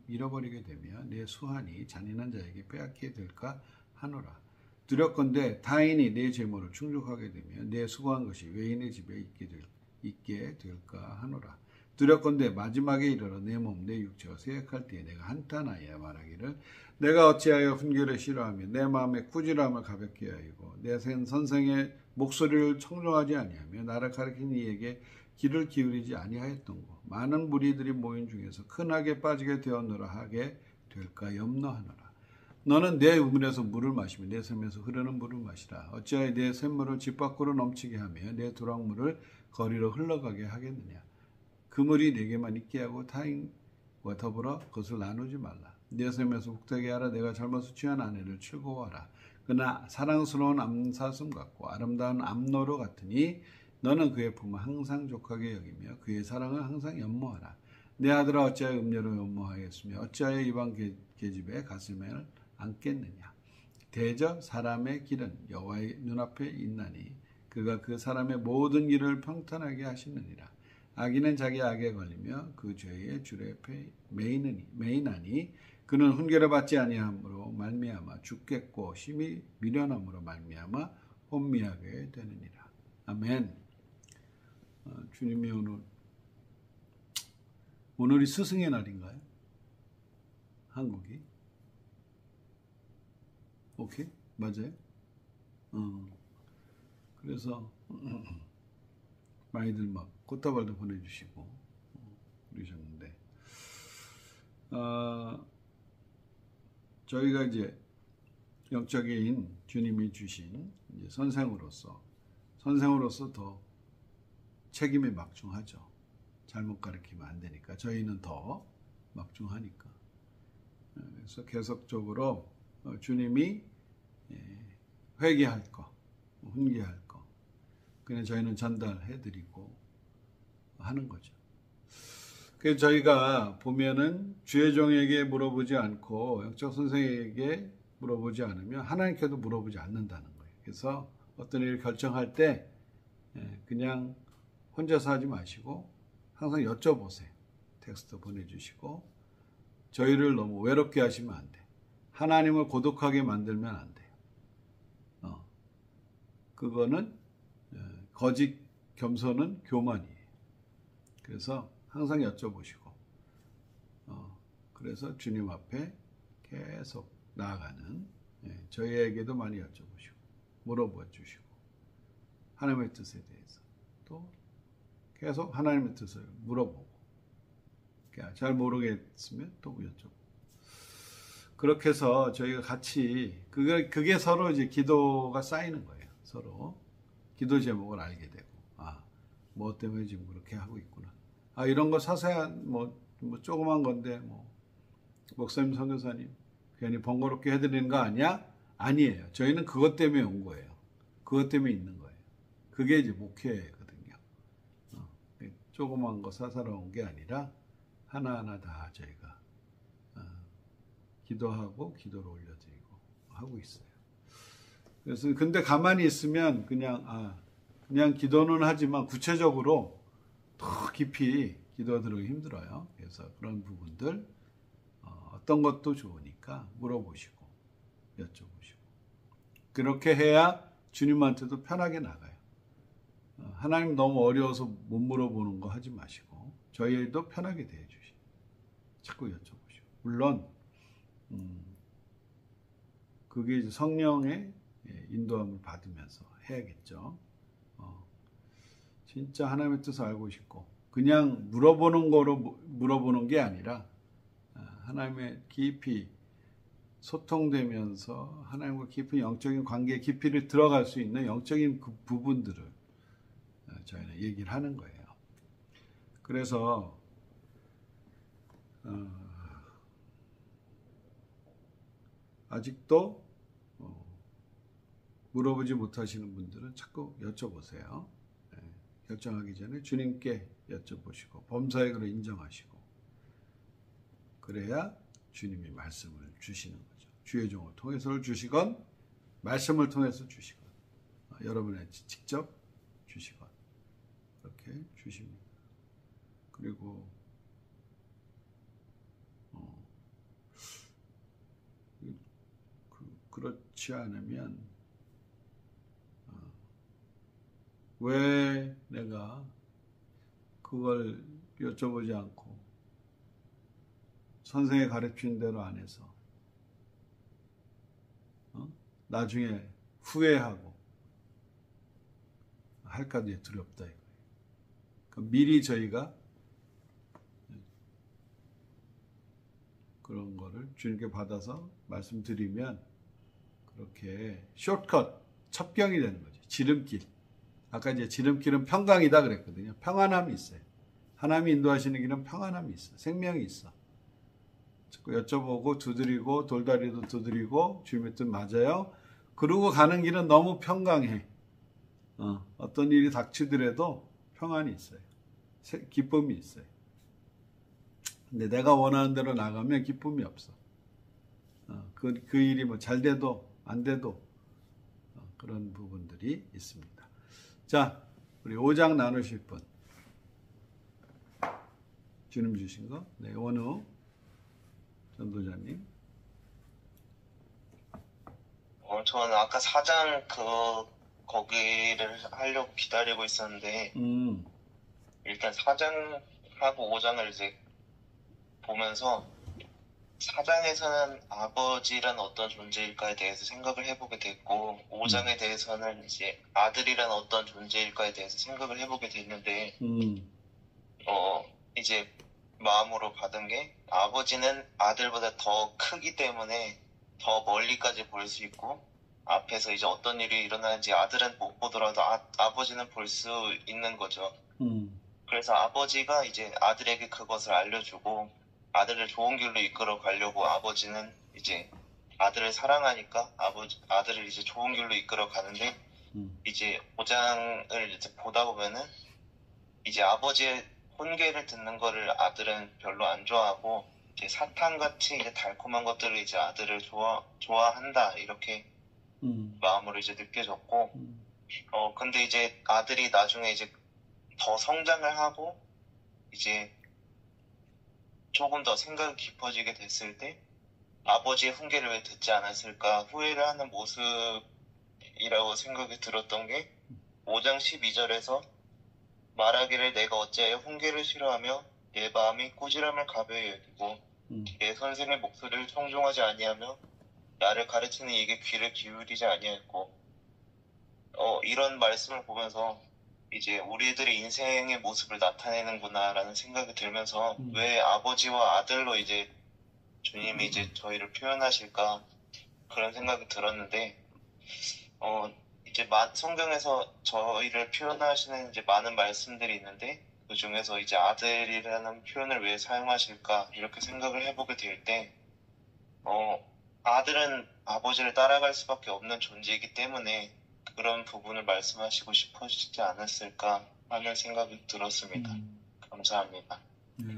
잃어버리게 되며 내 수한이 잔인한 자에게 빼앗게 될까 하노라. 두렵건대 타인이 내 재물을 충족하게 되며 내 수고한 것이 외인의 집에 있게 될까 하노라. 두렵건대 마지막에 이르러 내 몸 내 육체가 쇠약할 때에 내가 한탄하여 말하기를 내가 어찌하여 훈계를 싫어하며 내 마음에 꾸지람을 가볍게 하이고 내 선생의 목소리를 청종하지 아니하며 나를 가르친 이에게 귀를 기울이지 아니하였던고. 많은 무리들이 모인 중에서 큰 악에 빠지게 되었노라 하게 될까 염려하노라. 너는 내 우물에서 물을 마시며 내 샘에서 흐르는 물을 마시라. 어찌하여 내 샘물을 집 밖으로 넘치게 하며 내 도랑물을 거리로 흘러가게 하겠느냐. 그 물이 내게만 있게 하고 타인과 더불어 그것을 나누지 말라. 내 샘에서 북되게 하라. 내가 잘못을 취한 아내를 즐거워하라. 그러나 사랑스러운 암사슴 같고 아름다운 암노루 같으니 너는 그의 품을 항상 족하게 여기며 그의 사랑을 항상 연모하라. 내 아들아 어찌하여 음녀로 연모하였으며 어찌하여 이방 계집에 가슴을 안겠느냐. 대저 사람의 길은 여호와의 눈앞에 있나니 그가 그 사람의 모든 길을 평탄하게 하시느니라. 악인은 자기 악에 걸리며 그 죄의 줄에 매이나니 그는 훈계를 받지 아니함으로 말미암아 죽겠고 심히 미련함으로 말미암아 혼미하게 되느니라. 아멘. 주님이 오늘이 스승의 날인가요? 한국이? 오케이? 맞아요? 그래서 많이들 막 꽃다발도 보내주시고 그러셨는데 저희가 이제 영적인 주님이 주신 이제 선생으로서 더 책임에 막중하죠. 잘못 가르치면 안 되니까 저희는 더 막중하니까. 그래서 계속적으로 주님이 회개할 거, 훈계할 거, 그냥 저희는 전달해드리고 하는 거죠. 그래서 저희가 보면은 주의 종에게 물어보지 않고 영적 선생에게 물어보지 않으면 하나님께도 물어보지 않는다는 거예요. 그래서 어떤 일을 결정할 때 그냥 혼자서 하지 마시고 항상 여쭤보세요. 텍스트 보내주시고 저희를 너무 외롭게 하시면 안 돼. 하나님을 고독하게 만들면 안 돼요. 그거는 거짓 겸손은 교만이에요. 그래서 항상 여쭤보시고 그래서 주님 앞에 계속 나아가는 저희에게도 많이 여쭤보시고 물어봐 주시고 하나님의 뜻에 대해서 또 계속 하나님의 뜻을 물어보고 잘 모르겠으면 또 여쭤보고 그렇게 해서 저희가 같이 그게 서로 이제 기도가 쌓이는 거예요. 서로 기도 제목을 알게 되고 뭐 때문에 지금 그렇게 하고 있구나. 이런 거 사소한 뭐 조그만 건데 목사님 선교사님 괜히 번거롭게 해드리는 거 아니야? 아니에요. 저희는 그것 때문에 온 거예요. 그것 때문에 있는 거예요. 그게 이제 목회거든요. 조그만 거 사사로운 게 아니라 하나하나 다 저희가 기도하고 기도를 올려드리고 하고 있어요. 그래서 근데 가만히 있으면 그냥 기도는 하지만 구체적으로 더 깊이 기도드리기 힘들어요. 그래서 그런 부분들 어떤 것도 좋으니까 물어보시고 여쭤보시고 그렇게 해야 주님한테도 편하게 나가요. 하나님 너무 어려워서 못 물어보는 거 하지 마시고 저희도 편하게 대해주시고 자꾸 여쭤보시고 물론 그게 이제 성령의 인도함을 받으면서 해야겠죠. 진짜 하나님의 뜻을 알고 싶고 그냥 물어보는 거로 물어보는 게 아니라 하나님의 깊이 소통되면서 하나님과 깊은 영적인 관계의 깊이를 들어갈 수 있는 영적인 그 부분들을 저희는 얘기를 하는 거예요. 그래서 아직도 물어보지 못하시는 분들은 자꾸 여쭤보세요. 결정하기 전에 주님께 여쭤보시고 범사역으로 인정하시고 그래야 주님이 말씀을 주시는 거죠. 주의 종을 통해서 주시건 말씀을 통해서 주시건 여러분의 직접 주시건 그렇게 주십니다. 그리고 그렇지 않으면 왜 내가 그걸 여쭤보지 않고 선생이 가르친 대로 안 해서 나중에 후회하고 할까 두렵다 이거예요. 그러니까 미리 저희가 그런 거를 주님께 받아서 말씀드리면 그렇게 숏컷 첩경이 되는 거죠. 지름길. 아까 이제 지름길은 평강이다 그랬거든요. 평안함이 있어요. 하나님이 인도하시는 길은 평안함이 있어. 생명이 있어. 자꾸 여쭤보고 두드리고 돌다리도 두드리고 주님의 뜻 맞아요. 그러고 가는 길은 너무 평강해. 어떤 일이 닥치더라도 평안이 있어요. 기쁨이 있어요. 근데 내가 원하는 대로 나가면 기쁨이 없어. 그 일이 뭐 잘 돼도 안 돼도 그런 부분들이 있습니다. 자, 우리 5장 나누실 분. 주님 주신 거. 네, 원우 전도자님. 저는 아까 4장 거기를 하려고 기다리고 있었는데 일단 4장하고 5장을 이제 보면서 4장에서는 아버지란 어떤 존재일까에 대해서 생각을 해보게 됐고 5장에 대해서는 이제 아들이란 어떤 존재일까에 대해서 생각을 해보게 됐는데 이제 마음으로 받은 게 아버지는 아들보다 더 크기 때문에 더 멀리까지 볼 수 있고 앞에서 이제 어떤 일이 일어나는지 아들은 못 보더라도 아버지는 볼 수 있는 거죠. 그래서 아버지가 이제 아들에게 그것을 알려주고 아들을 좋은 길로 이끌어 가려고 아버지는 이제 아들을 사랑하니까 아들을 이제 좋은 길로 이끌어 가는데 이제 5장을 이제 보다 보면은 이제 아버지의 훈계를 듣는 거를 아들은 별로 안 좋아하고 이제 사탕같이 이제 달콤한 것들을 이제 아들을 좋아한다 이렇게 마음으로 이제 느껴졌고 근데 이제 아들이 나중에 이제 더 성장을 하고 이제 조금 더 생각이 깊어지게 됐을 때 아버지의 훈계를 왜 듣지 않았을까 후회를 하는 모습이라고 생각이 들었던 게 5장 12절에서 말하기를 내가 어찌하여 훈계를 싫어하며 내 마음이 꾸지람을 가벼이 여기고 내 선생의 목소리를 청종하지 아니하며 나를 가르치는 이에게 귀를 기울이지 아니하였고 이런 말씀을 보면서 이제 우리들의 인생의 모습을 나타내는구나라는 생각이 들면서 왜 아버지와 아들로 이제 주님이 이제 저희를 표현하실까 그런 생각이 들었는데 이제 성경에서 저희를 표현하시는 이제 많은 말씀들이 있는데 그 중에서 이제 아들이라는 표현을 왜 사용하실까 이렇게 생각을 해보게 될 때 아들은 아버지를 따라갈 수밖에 없는 존재이기 때문에 그런 부분을 말씀하시고 싶으시지 않았을까 하는 생각이 들었습니다. 감사합니다. 네.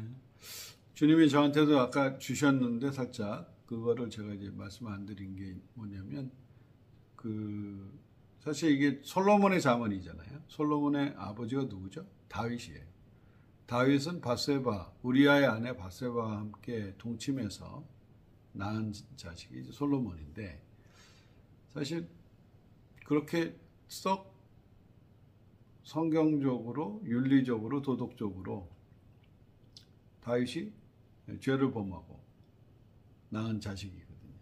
주님이 저한테도 아까 주셨는데 살짝 그거를 제가 이제 말씀 안 드린 게 뭐냐면 사실 이게 솔로몬의 자문이잖아요. 솔로몬의 아버지가 누구죠? 다윗이에요. 다윗은 바세바, 우리아의 아내 바세바와 함께 동침해서 낳은 자식이 이제 솔로몬인데 사실 그렇게 썩 성경적으로, 윤리적으로, 도덕적으로 다윗이 죄를 범하고 낳은 자식이거든요.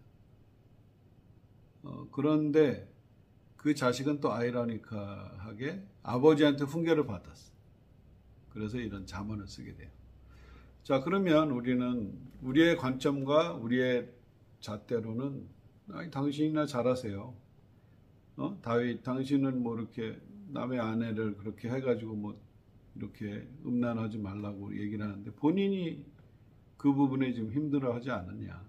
그런데 그 자식은 또 아이러니컬하게 아버지한테 훈계를 받았어. 그래서 이런 잠언을 쓰게 돼요. 자, 그러면 우리는 우리의 관점과 우리의 잣대로는 당신이나 잘하세요. 다윗, 당신은 뭐 이렇게 남의 아내를 그렇게 해가지고 뭐 이렇게 음란하지 말라고 얘기를 하는데 본인이 그 부분에 지금 힘들어하지 않느냐.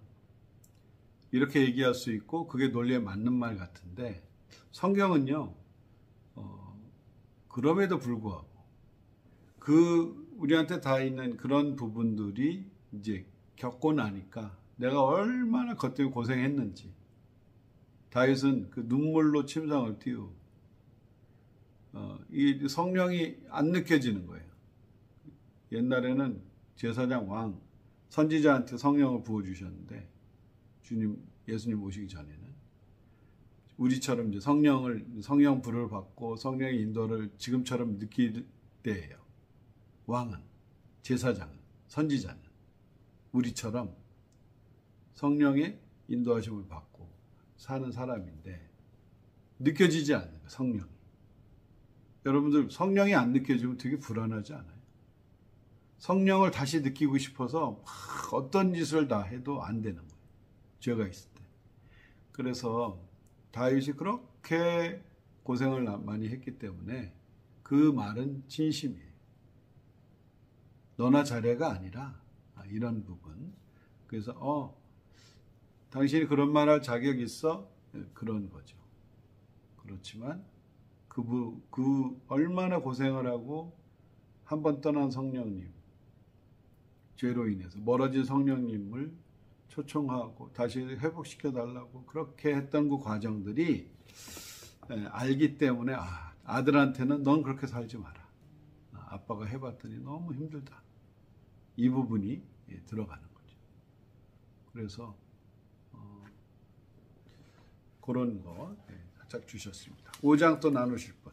이렇게 얘기할 수 있고 그게 논리에 맞는 말 같은데 성경은요, 그럼에도 불구하고 우리한테 다 있는 그런 부분들이 이제 겪고 나니까 내가 얼마나 그것 때문에 고생했는지 다윗은 그 눈물로 침상을 띄우고 이 성령이 안 느껴지는 거예요. 옛날에는 제사장 왕 선지자한테 성령을 부어주셨는데 예수님 오시기 전에는 우리처럼 이제 성령 불을 받고 성령의 인도를 지금처럼 느낄 때예요. 왕은, 제사장은, 선지자는 우리처럼 성령의 인도하심을 받고 사는 사람인데 느껴지지 않는 거예요. 성령이. 여러분들 성령이 안 느껴지면 되게 불안하지 않아요? 성령을 다시 느끼고 싶어서 막 어떤 짓을 다 해도 안 되는 거예요. 죄가 있을 때. 그래서 다윗이 그렇게 고생을 많이 했기 때문에 그 말은 진심이에요. 너나 잘해가 아니라 이런 부분. 그래서 당신이 그런 말 할 자격이 있어? 그런 거죠. 그렇지만 그 얼마나 고생을 하고 한 번 떠난 성령님, 죄로 인해서 멀어진 성령님을 초청하고 다시 회복시켜 달라고 그렇게 했던 그 과정들이 알기 때문에 아들한테는 넌 그렇게 살지 마라. 아빠가 해봤더니 너무 힘들다. 이 부분이 들어가는 거죠. 그래서 그런 거 살짝 주셨습니다. 5장 또 나누실 분.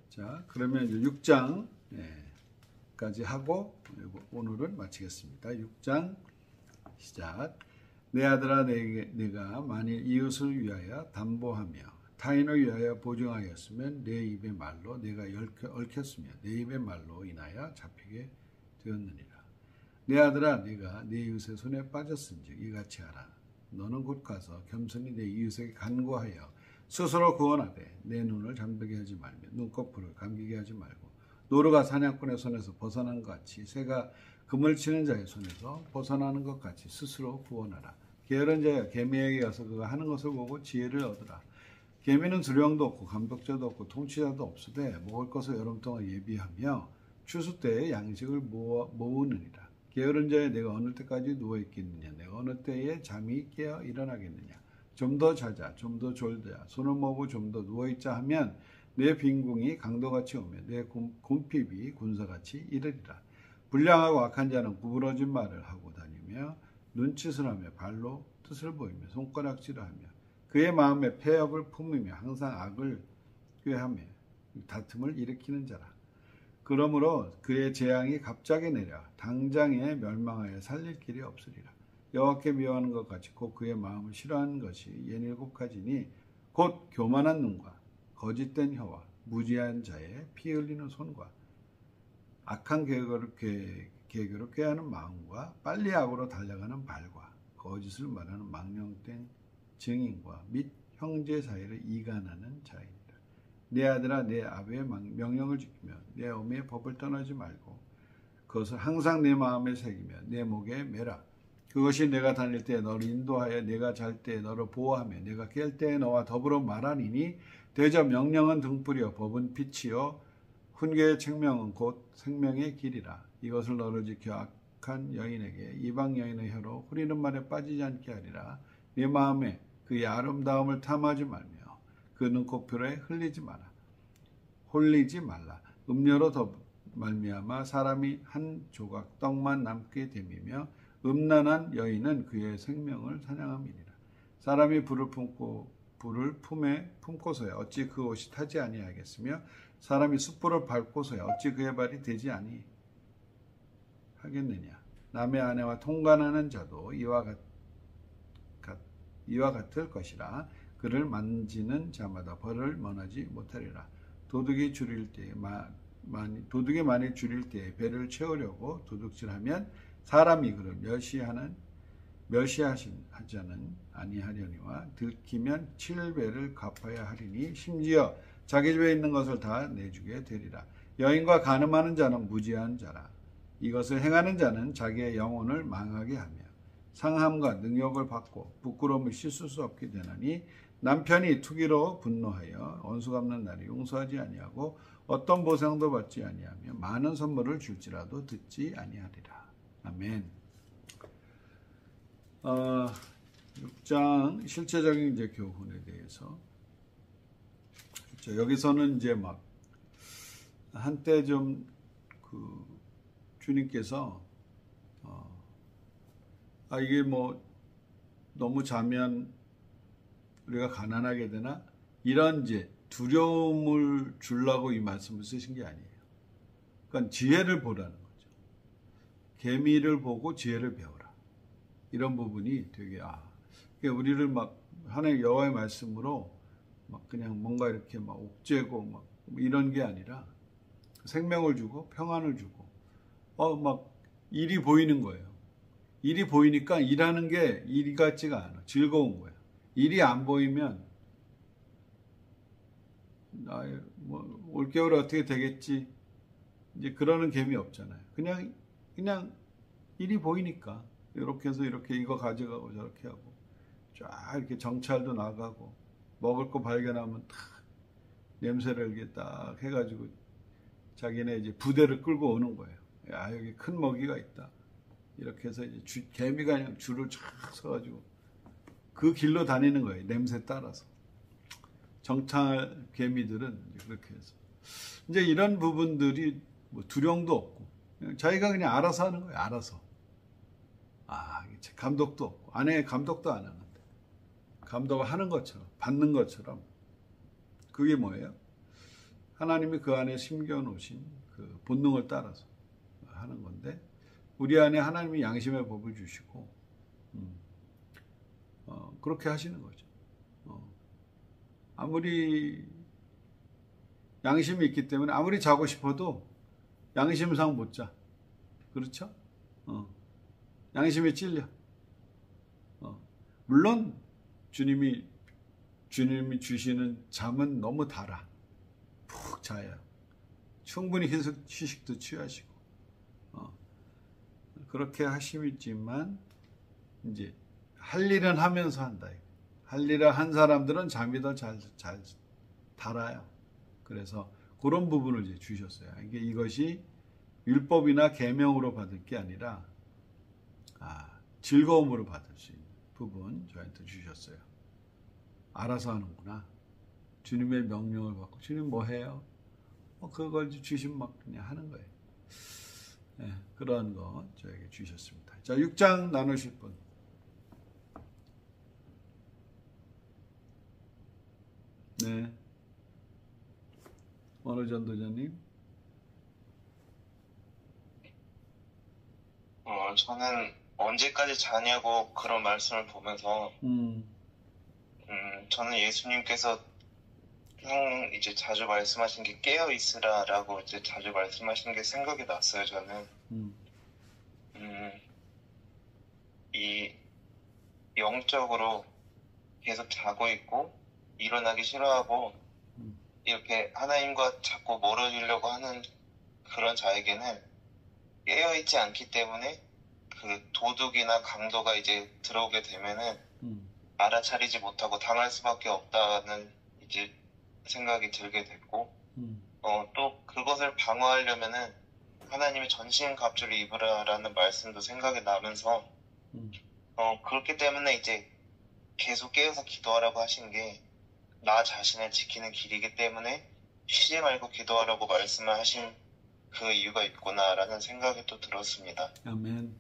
자, 그러면 이제 6장까지 하고 오늘은 마치겠습니다. 6장 시작. 내 아들아, 내가 만일 이웃을 위하여 담보하며 타인을 위하여 보증하였으면 내 입의 말로 내가 얽혔으며 내 입의 말로 인하여 잡히게 되었느니라. 내 아들아, 네가 내 이웃의 손에 빠졌은즉 이같이 하라. 너는 곧 가서 겸손히 내 이웃에게 간구하여 스스로 구원하되 내 눈을 잠들게 하지 말며 눈꺼풀을 감기게 하지 말고 노루가 사냥꾼의 손에서 벗어난 것 같이 새가 그물 치는 자의 손에서 벗어나는 것 같이 스스로 구원하라. 게으른 자여, 개미에게 가서 그가 하는 것을 보고 지혜를 얻으라. 개미는 두령도 없고 감독자도 없고 통치자도 없으되 먹을 것을 여름 동안 예비하며 추수 때에 양식을 모으느니라. 게으른 자여, 내가 어느 때까지 누워있겠느냐? 내가 어느 때에 잠이 깨어 일어나겠느냐? 좀 더 자자, 좀 더 졸자, 손을 모으고 좀 더 누워있자 하면 내 빈궁이 강도같이 오며 내 궁핍이 군사같이 이르리라. 불량하고 악한 자는 구부러진 말을 하고 다니며 눈짓을 하며 발로 뜻을 보이며 손가락질을 하며 그의 마음에 패역을 품으며 항상 악을 꾀하며 다툼을 일으키는 자라. 그러므로 그의 재앙이 갑자기 내려 당장에 멸망하여 살릴 길이 없으리라. 여호와께 미워하는 것 같이 곧 그의 마음을 싫어하는 것이 67가지니 곧 교만한 눈과 거짓된 혀와 무지한 자의 피 흘리는 손과 악한 계획으로 꾀하는 마음과 빨리 악으로 달려가는 발과 거짓을 말하는 망령된 증인과 및 형제 사이를 이간하는 자이니라. 내 아들아, 내 아버지의 명령을 지키며 내 어미의 법을 떠나지 말고 그것을 항상 내 마음에 새기며 내 목에 매라. 그것이 내가 다닐 때 너를 인도하여 내가 잘 때 너를 보호하며 내가 깰 때에 너와 더불어 말하니니 대저 명령은 등불이요 법은 빛이요 훈계의 책명은 곧 생명의 길이라. 이것을 너를 지켜 악한 여인에게 이방 여인의 혀로 후리는 말에 빠지지 않게 하리라. 네 마음에 그의 아름다움을 탐하지 말며 그 눈코표에 홀리지 말라. 음료로 더 말미암아 사람이 한 조각 떡만 남게 됨이며 음란한 여인은 그의 생명을 사냥함이니라. 사람이 불을 품에 품고서야 어찌 그 옷이 타지 아니하겠으며 사람이 숯불을 밟고서야 어찌 그의 발이 되지 아니하겠느냐. 남의 아내와 통관하는 자도 이와 같을 것이라. 그를 만지는 자마다 벌을 면하지 못하리라. 도둑이 만일 줄일 때에 배를 채우려고 도둑질하면 사람이 그를 멸시하자는 아니하려니와 들키면 7배를 갚아야 하리니 심지어 자기 집에 있는 것을 다 내주게 되리라. 여인과 간음하는 자는 무지한 자라. 이것을 행하는 자는 자기의 영혼을 망하게 하며 상함과 능욕을 받고 부끄러움을 씻을 수 없게 되나니 남편이 투기로 분노하여 원수 갚는 날에 용서하지 아니하고 어떤 보상도 받지 아니하며 많은 선물을 줄지라도 듣지 아니하리라. 아멘. 6장 실제적인 이제 교훈에 대해서 여기서는 이제 막 한때 좀 주님께서 이게 뭐 너무 자면 우리가 가난하게 되나 이런 이제 두려움을 주려고 이 말씀을 쓰신 게 아니에요. 그러니까 지혜를 보라는 거죠. 계미를 보고 지혜를 배워라. 이런 부분이 되게 그러니까 우리를 막 하나님 여호와의 말씀으로 막 그냥 뭔가 이렇게 막 옥죄고 막 이런 게 아니라 생명을 주고 평안을 주고 막 일이 보이는 거예요. 일이 보이니까 일하는 게 일 같지가 않아. 즐거운 거예요. 일이 안 보이면 뭐 올겨울에 어떻게 되겠지 이제 그러는 개미 없잖아요. 그냥 일이 보이니까 이렇게 해서 이렇게 이거 가져가고 저렇게 하고 쫙 이렇게 정찰도 나가고 먹을 거 발견하면 탁 냄새를 이렇게 딱 해가지고 자기네 이제 부대를 끌고 오는 거예요. 여기 큰 먹이가 있다. 이렇게 해서 이제 개미가 그냥 줄을 쫙 서가지고 그 길로 다니는 거예요. 냄새 따라서. 정찰 개미들은 이제 그렇게 해서. 이제 이런 부분들이 뭐 두려움도 없고, 자기가 그냥 알아서 하는 거예요. 알아서. 감독도 없고, 아내 감독도 안 하는데. 감독을 하는 것처럼, 받는 것처럼 그게 뭐예요? 하나님이 그 안에 심겨놓으신 그 본능을 따라서 하는 건데, 우리 안에 하나님이 양심의 법을 주시고 그렇게 하시는 거죠. 아무리 양심이 있기 때문에 아무리 자고 싶어도 양심상 못 자. 그렇죠? 양심이 찔려. 물론 주님이 주시는 잠은 너무 달아. 푹 자야. 충분히 휴식도 취하시고. 그렇게 하시지만 이제 할 일은 하면서 한다. 할 일을 한 사람들은 잠이 더 잘 달아요. 그래서 그런 부분을 이제 주셨어요. 이것이 율법이나 계명으로 받을 게 아니라 즐거움으로 받을 수 있는 부분 저한테 주셨어요. 알아서 하는구나. 주님의 명령을 받고 주님 뭐 해요? 그걸 주시면 막 그냥 하는 거예요. 네, 그런 거 저에게 주셨습니다. 자, 6장 나누실 분. 네. 어느 전도자님? 저는 언제까지 자냐고 그런 말씀을 보면서, 저는 예수님께서 이제 자주 말씀하신 게 깨어 있으라라고 이제 자주 말씀하신 게 생각이 났어요. 저는 이 영적으로 계속 자고 있고 일어나기 싫어하고 이렇게 하나님과 자꾸 멀어지려고 하는 그런 자에게는 깨어 있지 않기 때문에 그 도둑이나 강도가 이제 들어오게 되면은 알아차리지 못하고 당할 수밖에 없다는 이제 생각이 들게 됐고, 또 그것을 방어하려면은 하나님이 전신갑주를 입으라라는 말씀도 생각이 나면서, 그렇기 때문에 이제 계속 깨어서 기도하라고 하신 게 나 자신을 지키는 길이기 때문에 쉬지 말고 기도하라고 말씀을 하신 그 이유가 있구나라는 생각이 또 들었습니다. 아멘.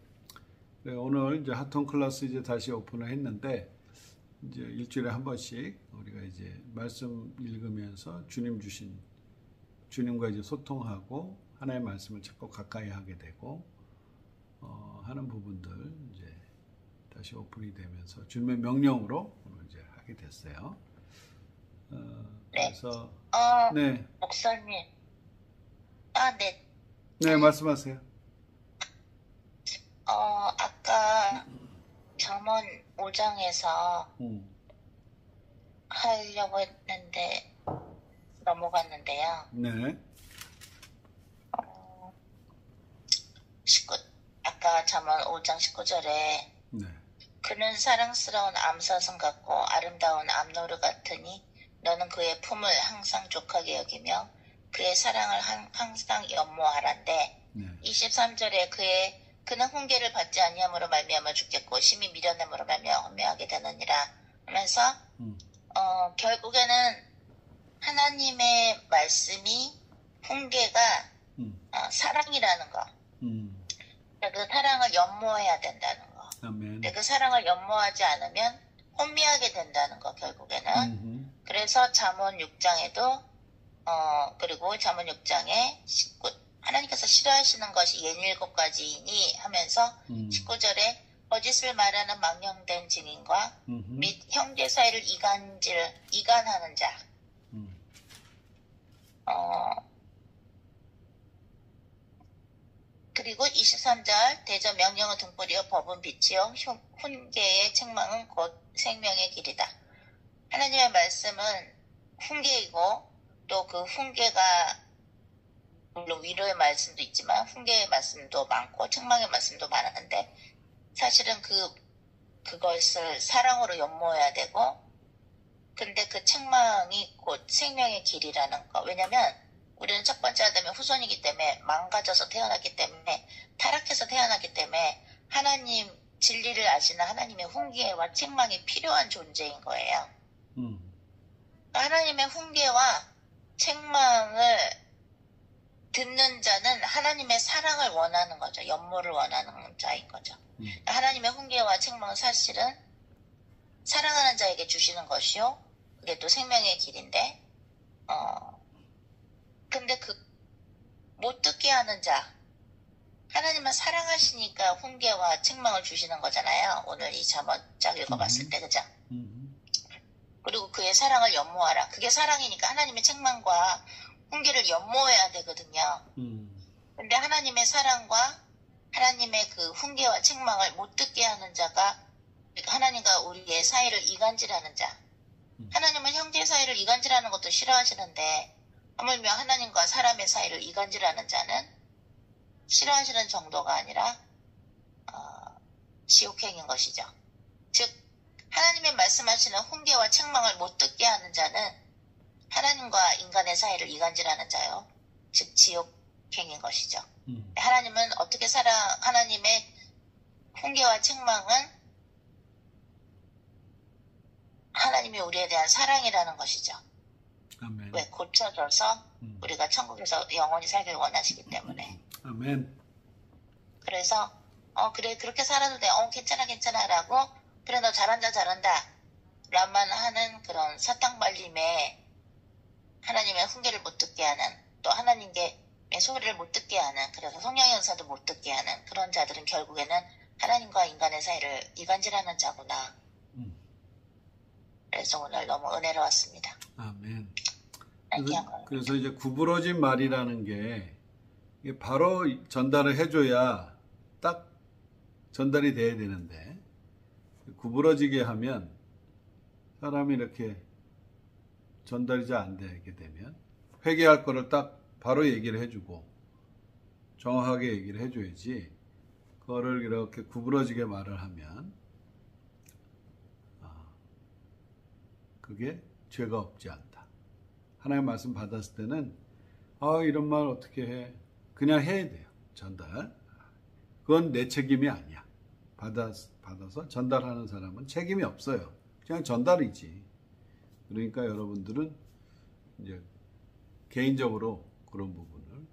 네, 오늘 이제 하톤 클래스 이제 다시 오픈을 했는데, 이제 일주일에 한 번씩 우리가 이제 말씀 읽으면서 주님과 이제 소통하고 하나님의 말씀을 자꾸 가까이 하게 되고 하는 부분들 이제 다시 오픈이 되면서 주님의 명령으로 오늘 이제 하게 됐어요. 그래서 네. 목사님. 네. 네, 말씀하세요. 아까 잠언 5장에서 하려고 했는데 넘어갔는데요. 네. 아까 잠언 5장 19절에 네. 그는 사랑스러운 암사슴 같고 아름다운 암노루 같으니 너는 그의 품을 항상 족하게 여기며 그의 사랑을 항상 연모하란데, 네. 23절에 그는 훈계를 받지 아니함으로 말미암아 죽겠고 심히 미련함으로 말미암아 혼미하게 되느니라 하면서 결국에는 하나님의 말씀이 훈계가 사랑이라는 거. 그 사랑을 연모해야 된다는 거. 아멘. 근데 그 사랑을 연모하지 않으면 혼미하게 된다는 거, 결국에는. 그래서 잠언 6장에도 그리고 잠언 6장에 하나님께서 싫어하시는 것이 67가지이니 하면서 19절에 거짓을 말하는 망령된 증인과 및 형제 사이를 이간하는 자. 그리고 23절 대저 명령은 등불이요 법은 빛이요 훈계의 책망은 곧 생명의 길이다. 하나님의 말씀은 훈계이고 또 그 훈계가 물론 위로의 말씀도 있지만 훈계의 말씀도 많고 책망의 말씀도 많은데 사실은 그것을 사랑으로 연모해야 되고, 근데 그 책망이 곧 생명의 길이라는 거. 왜냐면 우리는 첫 번째 아담의 후손이기 때문에 망가져서 태어났기 때문에 타락해서 태어났기 때문에 하나님 진리를 아시는 하나님의 훈계와 책망이 필요한 존재인 거예요. 하나님의 훈계와 책망을 듣는 자는 하나님의 사랑을 원하는 거죠. 연모를 원하는 자인 거죠. 하나님의 훈계와 책망은 사실은 사랑하는 자에게 주시는 것이요. 그게 또 생명의 길인데 듣게 하는 자. 하나님은 사랑하시니까 훈계와 책망을 주시는 거잖아요. 오늘 이 잠언 쫙 읽어봤을 때, 그죠? 그리고 그의 사랑을 연모하라. 그게 사랑이니까 하나님의 책망과 훈계를 연모해야 되거든요. 근데 하나님의 사랑과 하나님의 그 훈계와 책망을 못 듣게 하는 자가, 그러니까 하나님과 우리의 사이를 이간질하는 자. 하나님은 형제 사이를 이간질하는 것도 싫어하시는데 하물며 하나님과 사람의 사이를 이간질하는 자는 싫어하시는 정도가 아니라 지옥행인 것이죠. 즉 하나님의 말씀하시는 훈계와 책망을 못 듣게 하는 자는 하나님과 인간의 사이를 이간질하는 자요. 즉 지옥행인 것이죠. 하나님은 어떻게 하나님의 훈계와 책망은 하나님이 우리에 대한 사랑이라는 것이죠. 아멘. 왜? 고쳐져서 우리가 천국에서 영원히 살길 원하시기 때문에. 아멘. 그래서 그래 그렇게 살아도 돼. 괜찮아 라고 그래 너 잘한다 라만 하는 그런 사탕발림에 하나님의 훈계를 못 듣게 하는, 또 하나님의 소리를 못 듣게 하는, 그래서 성령연사도 못 듣게 하는 그런 자들은 결국에는 하나님과 인간의 사이를 이간질하는 자구나. 그래서 오늘 너무 은혜로웠습니다. 아멘. 그래서, 그래서 이제 구부러진 말이라는 게 이게 바로 전달을 해줘야 딱 전달이 돼야 되는데, 구부러지게 하면 사람이 이렇게 전달이 잘 안 되게 되면 회개할 거를 딱 바로 얘기를 해주고 정확하게 얘기를 해줘야지, 그거를 이렇게 구부러지게 말을 하면 그게 죄가 없지 않다. 하나님 말씀 받았을 때는 이런 말 어떻게 해? 그냥 해야 돼요. 전달. 그건 내 책임이 아니야. 받아서 전달하는 사람은 책임이 없어요. 그냥 전달이지. 그러니까 여러분들은 이제 개인적으로 그런 부분을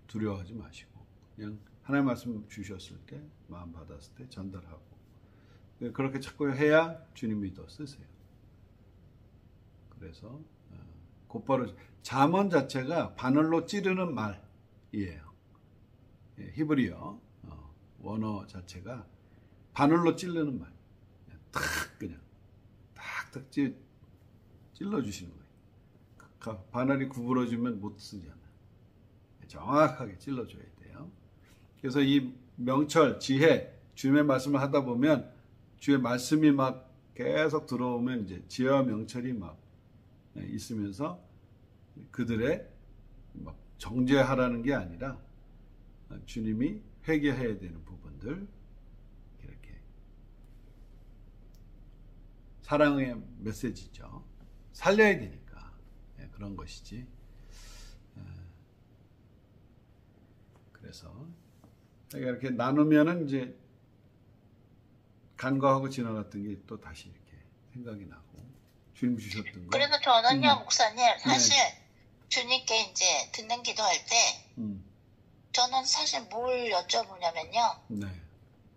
두려워하지 마시고 그냥 하나님 말씀 주셨을 때, 마음 받았을 때 전달하고, 그렇게 자꾸 해야 주님이 더 쓰세요. 그래서 곧바로 잠언 자체가 바늘로 찌르는 말이에요. 히브리어 원어 자체가 바늘로 찌르는 말. 그냥 탁탁 찔러주시는 거예요. 바늘이 구부러지면 못 쓰잖아. 정확하게 찔러줘야 돼요. 그래서 이 명철, 지혜, 주님의 말씀을 하다 보면 주의 말씀이 막 계속 들어오면 이제 지혜와 명철이 막 있으면서 그들의 막 정죄하라는 게 아니라 주님이 회개해야 되는 부분들, 이렇게 사랑의 메시지죠. 살려야 되니까 그런 것이지. 그래서 이렇게 나누면은 이제 간과하고 지나갔던 게 또 다시 이렇게 생각이 나고, 주님 주셨던 거. 그래서 저는요, 목사님, 사실 주님께 이제 듣는 기도할 때 저는 사실 뭘 여쭤보냐면요. 네.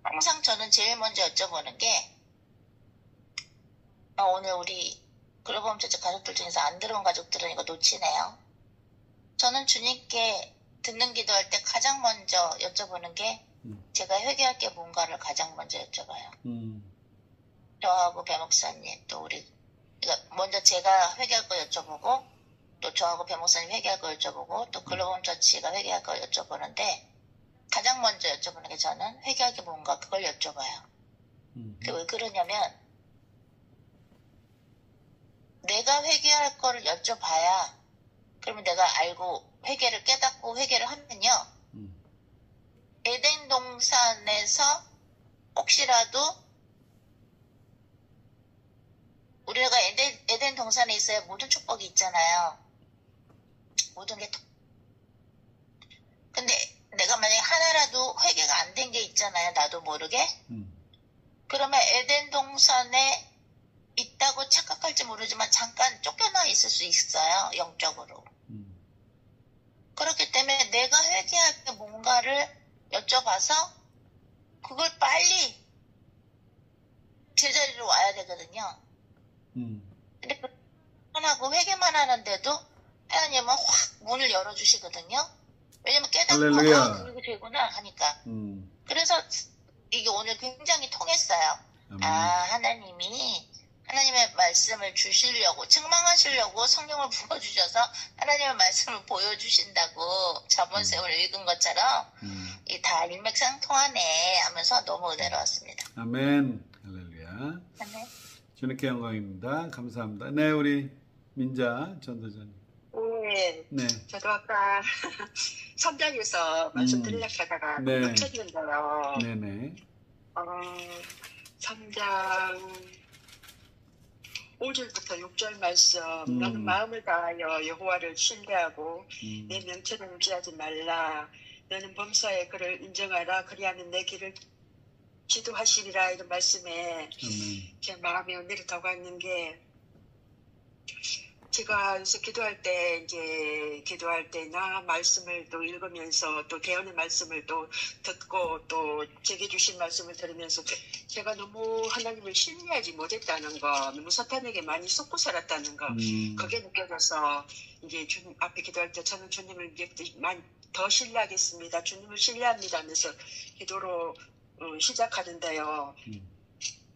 항상 저는 제일 먼저 여쭤보는 게, 오늘 우리 글로벌 처치 가족들 중에서 안 들어온 가족들은 이거 놓치네요. 저는 주님께 듣는 기도할 때 가장 먼저 여쭤보는 게 제가 회개할 게 뭔가를 가장 먼저 여쭤봐요. 저하고 배 목사님, 또 우리, 그러니까 먼저 제가 회개할 거 여쭤보고, 또 저하고 배 목사님 회개할 거 여쭤보고, 또 글로벌 처치가 회개할 거 여쭤보는데, 가장 먼저 여쭤보는 게 저는 회개할 게 뭔가 그걸 여쭤봐요. 그게 왜 그러냐면, 내가 회개할 거를 여쭤봐야, 그러면 내가 알고 회개를 깨닫고 회개를 하면요, 에덴 동산에서 혹시라도 우리가 에덴 동산에 있어야 모든 축복이 있잖아요. 모든 게. 근데 내가 만약에 하나라도 회개가 안 된 게 있잖아요. 나도 모르게. 그러면 에덴 동산에 있다고 착각할지 모르지만 잠깐 쫓겨나 있을 수 있어요. 영적으로. 그렇기 때문에 내가 회개할 게 뭔가를 여쭤봐서 그걸 빨리 제자리로 와야 되거든요. 근데 하고 회개만 하는데도 하나님은 확 문을 열어주시거든요. 왜냐면 깨닫고 할렐루야. 그렇게 되구나 하니까. 그래서 이게 오늘 굉장히 통했어요. 아멘. 하나님의 말씀을 주시려고, 책망하시려고 성령을 부어주셔서 하나님의 말씀을 보여주신다고 잠언세월 읽은 것처럼 이 다 일맥상통하네 하면서 너무 은혜로웠습니다. 아멘. 할렐루야. 아멘. 주님께 영광입니다. 감사합니다. 네, 우리 민자 전도자님. 네. 네. 저도 아까 선장에서 말씀 들으려고 하다가 놓쳤는데요. 네네. 3장 5절부터 6절 말씀. 너는 마음을 다하여 여호와를 신뢰하고 내 명철을 무시하지 말라. 너는 범사에 그를 인정하라. 그리하면 내 길을 지도하시리라. 이런 말씀에 제 마음에 은혜를 더고 있는 게, 제가 요새 기도할 때나 말씀을 또 읽으면서 또 대언의 말씀을 또 듣고 또 제게 주신 말씀을 들으면서 제가 너무 하나님을 신뢰하지 못했다는 거, 너무 사탄에게 많이 속고 살았다는 거, 그게 느껴져서 이제 주님 앞에 기도할 때 저는 주님을 이제 많이 더 신뢰하겠습니다. 주님을 신뢰합니다 하면서 기도로 시작하는데요.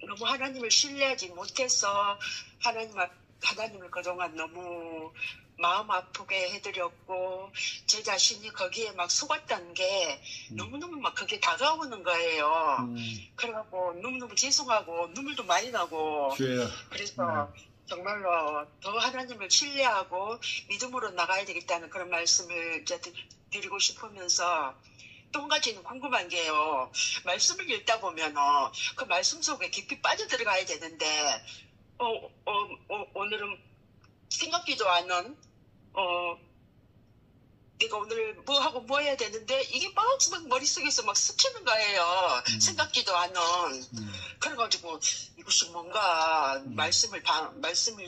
너무 하나님을 신뢰하지 못해서 하나님을 그동안 너무 마음 아프게 해드렸고 제 자신이 거기에 막 속았다는 게 너무너무 막 그게 다가오는 거예요. 그래갖고 너무너무 죄송하고 눈물도 많이 나고 그래서 정말로 더 하나님을 신뢰하고 믿음으로 나가야 되겠다는 그런 말씀을 드리고 싶으면서 또 한 가지는 궁금한 게요. 말씀을 읽다 보면 그 말씀 속에 깊이 빠져들어가야 되는데 오늘은 생각지도 않은 내가 오늘 뭐 하고 뭐 해야 되는데 이게 막 머릿속에서 막 스치는 거예요. 생각지도 않은. 그래가지고 이것이 뭔가 말씀을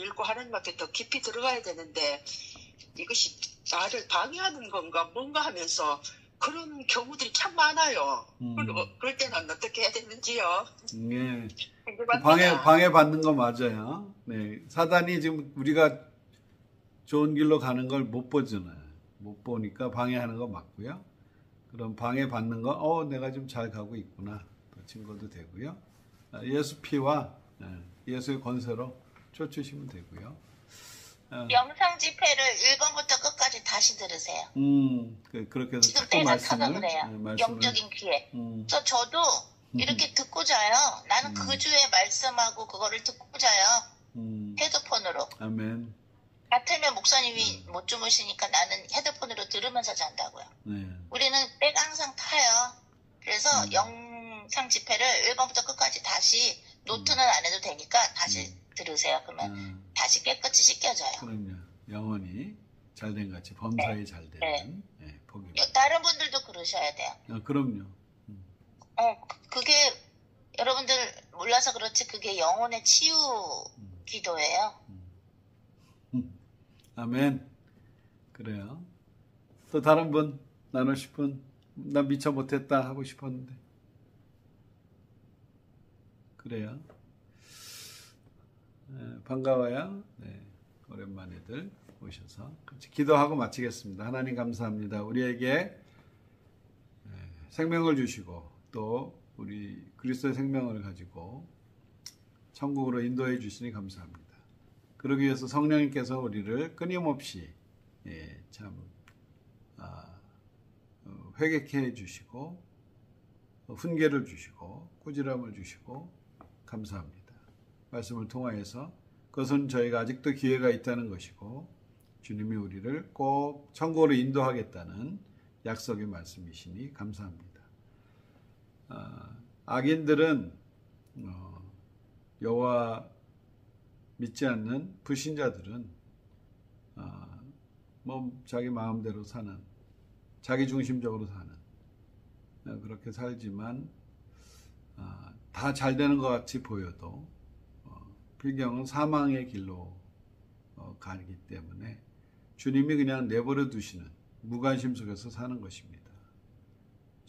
읽고 하나님 앞에 더 깊이 들어가야 되는데 이것이 나를 방해하는 건가 뭔가 하면서 그런 경우들이 참 많아요. 그럴 때는 어떻게 해야 되는지요? 네. 방해받는 거 맞아요. 네. 사단이 지금 우리가 좋은 길로 가는 걸 못 보잖아요. 못 보니까 방해하는 거 맞고요. 그럼 방해받는 거, 내가 좀 잘 가고 있구나. 또 증거도 되고요. 예수 피와 예수의 권세로 쫓으시면 되고요. 영상 집회를 1번부터 끝까지 다시 들으세요. 그렇게 해서 지금 때가 타서 그래요. 영적인 귀에. 그래서 저도 이렇게 듣고 자요. 나는 그 주에 말씀하고 그거를 듣고 자요. 헤드폰으로. 아멘. 같으면 목사님이 못 주무시니까 나는 헤드폰으로 들으면서 잔다고요. 네. 우리는 때가 항상 타요. 그래서 영상 집회를 1번부터 끝까지 다시 노트는 안 해도 되니까 다시 들으세요. 그러면 다시 깨끗이 씻겨져요. 그럼요. 영원히 잘된 같이 범사에 잘되는 복이. 다른 분들도 그러셔야 돼요. 그럼요. 그게 여러분들 몰라서 그렇지 그게 영혼의 치유 기도예요. 아멘. 그래요. 또 다른 분 나누실 분, 나 미처 못했다 하고 싶었는데. 그래요. 반가워요. 네, 오랜만에들 오셔서 같이 기도하고 마치겠습니다. 하나님 감사합니다. 우리에게 생명을 주시고 또 우리 그리스도의 생명을 가지고 천국으로 인도해 주시니 감사합니다. 그러기 위해서 성령님께서 우리를 끊임없이 회개케 해주시고 훈계를 주시고 꾸지람을 주시고 감사합니다. 말씀을 통하여서 그것은 저희가 아직도 기회가 있다는 것이고 주님이 우리를 꼭 천국으로 인도하겠다는 약속의 말씀이시니 감사합니다. 악인들은 여호와 믿지 않는 불신자들은 자기 마음대로 사는, 자기 중심적으로 사는 그렇게 살지만 다 잘 되는 것 같이 보여도 필경은 사망의 길로 가기 때문에 주님이 그냥 내버려 두시는 무관심 속에서 사는 것입니다.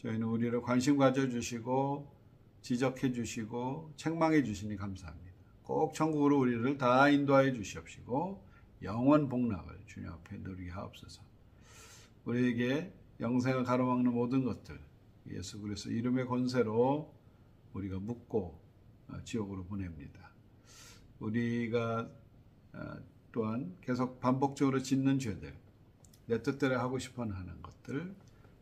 저희는 우리를 관심 가져주시고 지적해 주시고 책망해 주시니 감사합니다. 꼭 천국으로 우리를 다 인도하여 주시옵시고 영원 복락을 주님 앞에 누리게 하옵소서. 우리에게 영생을 가로막는 모든 것들 예수 그리스도 이름의 권세로 우리가 묶고 지옥으로 보냅니다. 우리가 또한 계속 반복적으로 짓는 죄들, 내 뜻대로 하고 싶어 하는 것들,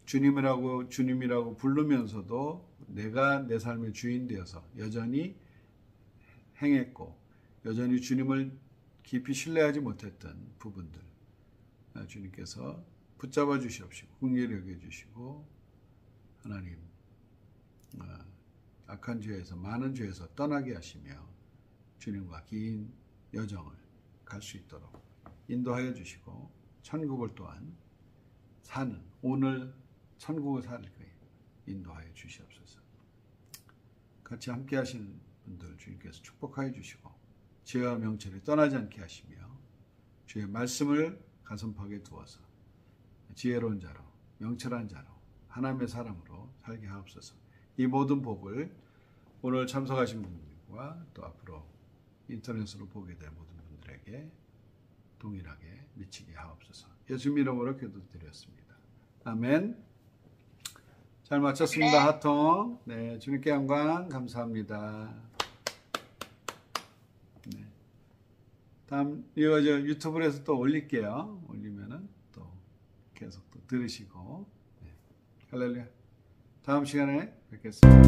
주님이라고 부르면서도 내가 내 삶의 주인 되어서 여전히 행했고 여전히 주님을 깊이 신뢰하지 못했던 부분들 주님께서 붙잡아 주시옵시고 긍휼히 여겨 주시고 하나님 악한 죄에서 많은 죄에서 떠나게 하시며 주님과 긴 여정을 갈 수 있도록 인도하여 주시고 천국을 또한 사는 오늘 천국을 살 거예요. 인도하여 주시옵소서. 같이 함께 하시는 분들 주님께서 축복하여 주시고 죄와 명철이 떠나지 않게 하시며 주의 말씀을 가슴팍에 두어서 지혜로운 자로 명철한 자로 하나님의 사람으로 살게 하옵소서. 이 모든 복을 오늘 참석하신 분들과 또 앞으로 인터넷으로 보게 될 모든 분들에게 동일하게 미치게 하옵소서. 예수님 이름으로 기도드렸습니다. 아멘. 잘 마쳤습니다. 네. 하통. 네, 주님께 영광 감사합니다. 네. 다음 이거 유튜브에서 또 올릴게요. 올리면은 또 계속 또 들으시고. 네. 할렐루야. 다음 시간에 뵙겠습니다.